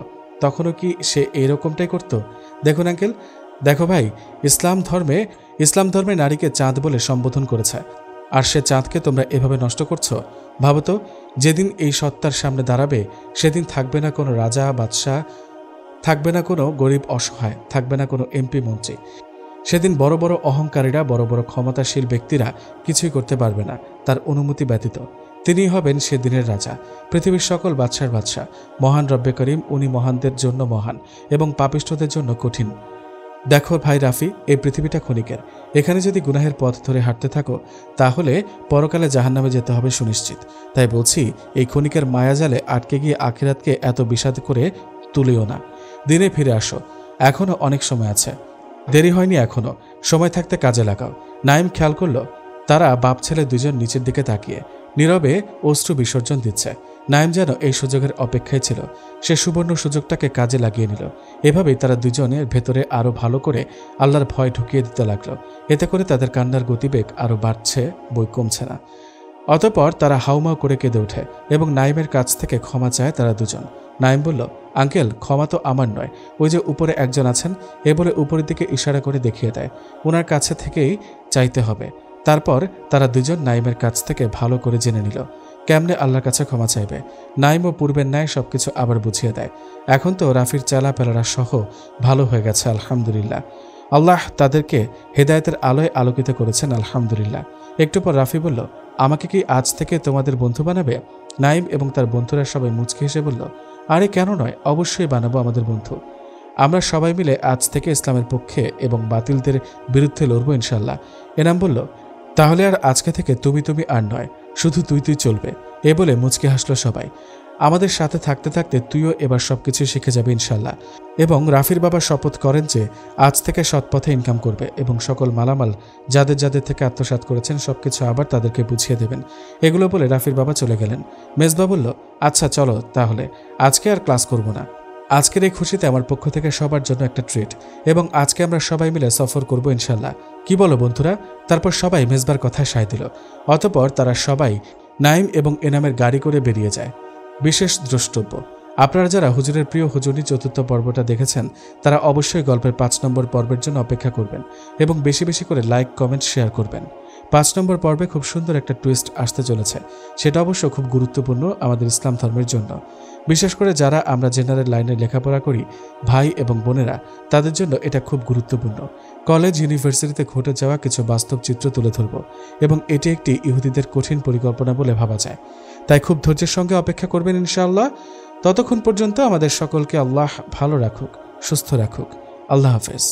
[SPEAKER 2] তখনও কি সে এরকমটাই করত? দেখুন আঙ্কেল, দেখো ভাই, ইসলাম ধর্মে নারীকে চাঁদ বলে সম্বোধন করেছে, আর সে চাঁদকে তোমরা এভাবে নষ্ট করছো। ভাবো তো, যেদিন এই সত্তার সামনে দাঁড়াবে সেদিন থাকবে না কোনো রাজা বাদশাহ, থাকবে না কোনো গরিব অসহায়, থাকবে না কোনো এমপি মন্ত্রী। সেদিন বড় বড় অহংকারীরা, বড় বড় ক্ষমতাশীল ব্যক্তিরা কিছুই করতে পারবে না তার অনুমতি ব্যতীত। তিনি হবেন সেদিনের রাজা, পৃথিবীর সকল বাদশার বাদশাহ, মহান রব্বে করিম। উনি মহানদের জন্য মহান এবং পাপিষ্ঠদের জন্য কঠিন। দেখো ভাই রাফি, এই পৃথিবীটা ক্ষণিকের। এখানে যদি গুনাহের পথ ধরে হাঁটতে থাকো তাহলে পরকালে জাহান্নামে যেতে হবে সুনিশ্চিত। তাই বলছি, এই ক্ষণিকের মায়াজালে আটকে গিয়ে আখিরাতকে এত বিষাদ করে তুলিও না। দিনে ফিরে আসো, এখনও অনেক সময় আছে, দেরি হয়নি এখনও। সময় থাকতে কাজে লাগাও। নাইম খেয়াল করল তারা বাপ ছেলে দুজন নিচের দিকে তাকিয়ে নীরবে অশ্রু বিসর্জন দিচ্ছে। নাইম যেন এই সুযোগের অপেক্ষায় ছিল। সে সুবর্ণ সুযোগটাকে কাজে লাগিয়ে নিল। এভাবেই তারা দুজনের ভেতরে আরো ভালো করে আল্লাহর ভয় ঢুকিয়ে দিতে লাগলো। এতে করে তাদের কান্নার গতিবেগ আরো বাড়ছে, বই কমছে না। অতঃপর তারা হাউমাউ করে কেঁদে ওঠে এবং নাইমের কাছ থেকে ক্ষমা চায় তারা দুজন। নাইম বলল, আঙ্কেল, ক্ষমা তো আমার নয়, ওই যে উপরে একজন আছেন, এ বলে উপরের দিকে ইশারা করে দেখিয়ে দেয়। ওনার কাছে থেকেই চাইতে হবে। তারপর তারা দুজন নাইমের কাছ থেকে ভালো করে জেনে নিল কেমনে আল্লাহর কাছে ক্ষমা চাইবে। নাইমও পূর্বের ন্যায় সবকিছু আবার বুঝিয়ে দেয়। এখন তো রাফির চালা পেলারা সহ ভালো হয়ে গেছে, আলহামদুলিল্লাহ। আল্লাহ তাদেরকে হেদায়েতের আলোয় আলোকিত করেছেন, আলহামদুলিল্লাহ। একটু পর রাফি বলল, আমাকে কি আজ থেকে তোমাদের বন্ধু বানাবে? নাইম এবং তার বন্ধুরা সবাই মুচকি হেসে বলল, আরে কেন নয়, অবশ্যই বানাবো আমাদের বন্ধু। আমরা সবাই মিলে আজ থেকে ইসলামের পক্ষে এবং বাতিলদের বিরুদ্ধে লড়বো ইনশাল্লাহ। এনাম বলল, তাহলে আর আজকে থেকে তুমি তুমি আর নয়, শুধু তুই তুই চলবে। এ বলে মুচকি হাসল সবাই। আমাদের সাথে থাকতে থাকতে তুইও এবার সবকিছু শিখে যাবে ইনশাল্লাহ। এবং রাফির বাবা শপথ করেন যে আজ থেকে সৎপথে ইনকাম করবে এবং সকল মালামাল যাদের যাদের থেকে আত্মসাৎ করেছেন সবকিছু আবার তাদেরকে বুঝিয়ে দেবেন। এগুলো বলে রাফির বাবা চলে গেলেন। মেজবা বলল, আচ্ছা চলো তাহলে, আজকে আর ক্লাস করব না। আজকের এই খুশিতে আমার পক্ষ থেকে সবার জন্য একটা ট্রিট, এবং আজকে আমরা সবাই মিলে সফর করব ইনশাল্লাহ। কি বলো বন্ধুরা? তারপর সবাই মেজবার কথায় সায় দিল। অতঃপর তারা সবাই নাইম এবং এনামের গাড়ি করে বেরিয়ে যায়। বিশেষ দ্রষ্টব্য, আপনারা যারা হুজুরের প্রিয় হুজুনি চতুর্থ পর্বটা দেখেছেন তারা অবশ্যই গল্পের 5 নম্বর পর্বের জন্য অপেক্ষা করবেন এবং বেশি বেশি করে লাইক, কমেন্ট, শেয়ার করবেন। 5 নম্বর পর্বে খুব সুন্দর একটা টুইস্ট আসতে চলেছে, সেটা অবশ্য খুব গুরুত্বপূর্ণ আমাদের ইসলাম ধর্মের জন্য। বিশেষ করে যারা আমরা জেনারেল লাইনে লেখাপড়া করি, ভাই এবং বোনেরা, তাদের জন্য এটা খুব গুরুত্বপূর্ণ। কলেজ, ইউনিভার্সিটিতে ঘটে যাওয়া কিছু বাস্তব চিত্র তুলে ধরব এবং এটি একটি ইহুদিদের কঠিন পরিকল্পনা বলে ভাবা যায়। তাই খুব ধৈর্যের সঙ্গে অপেক্ষা করবেন ইনশাআল্লাহ। ততক্ষণ পর্যন্ত আমাদের সকলকে আল্লাহ ভালো রাখুক, সুস্থ রাখুক। আল্লাহ হাফেজ।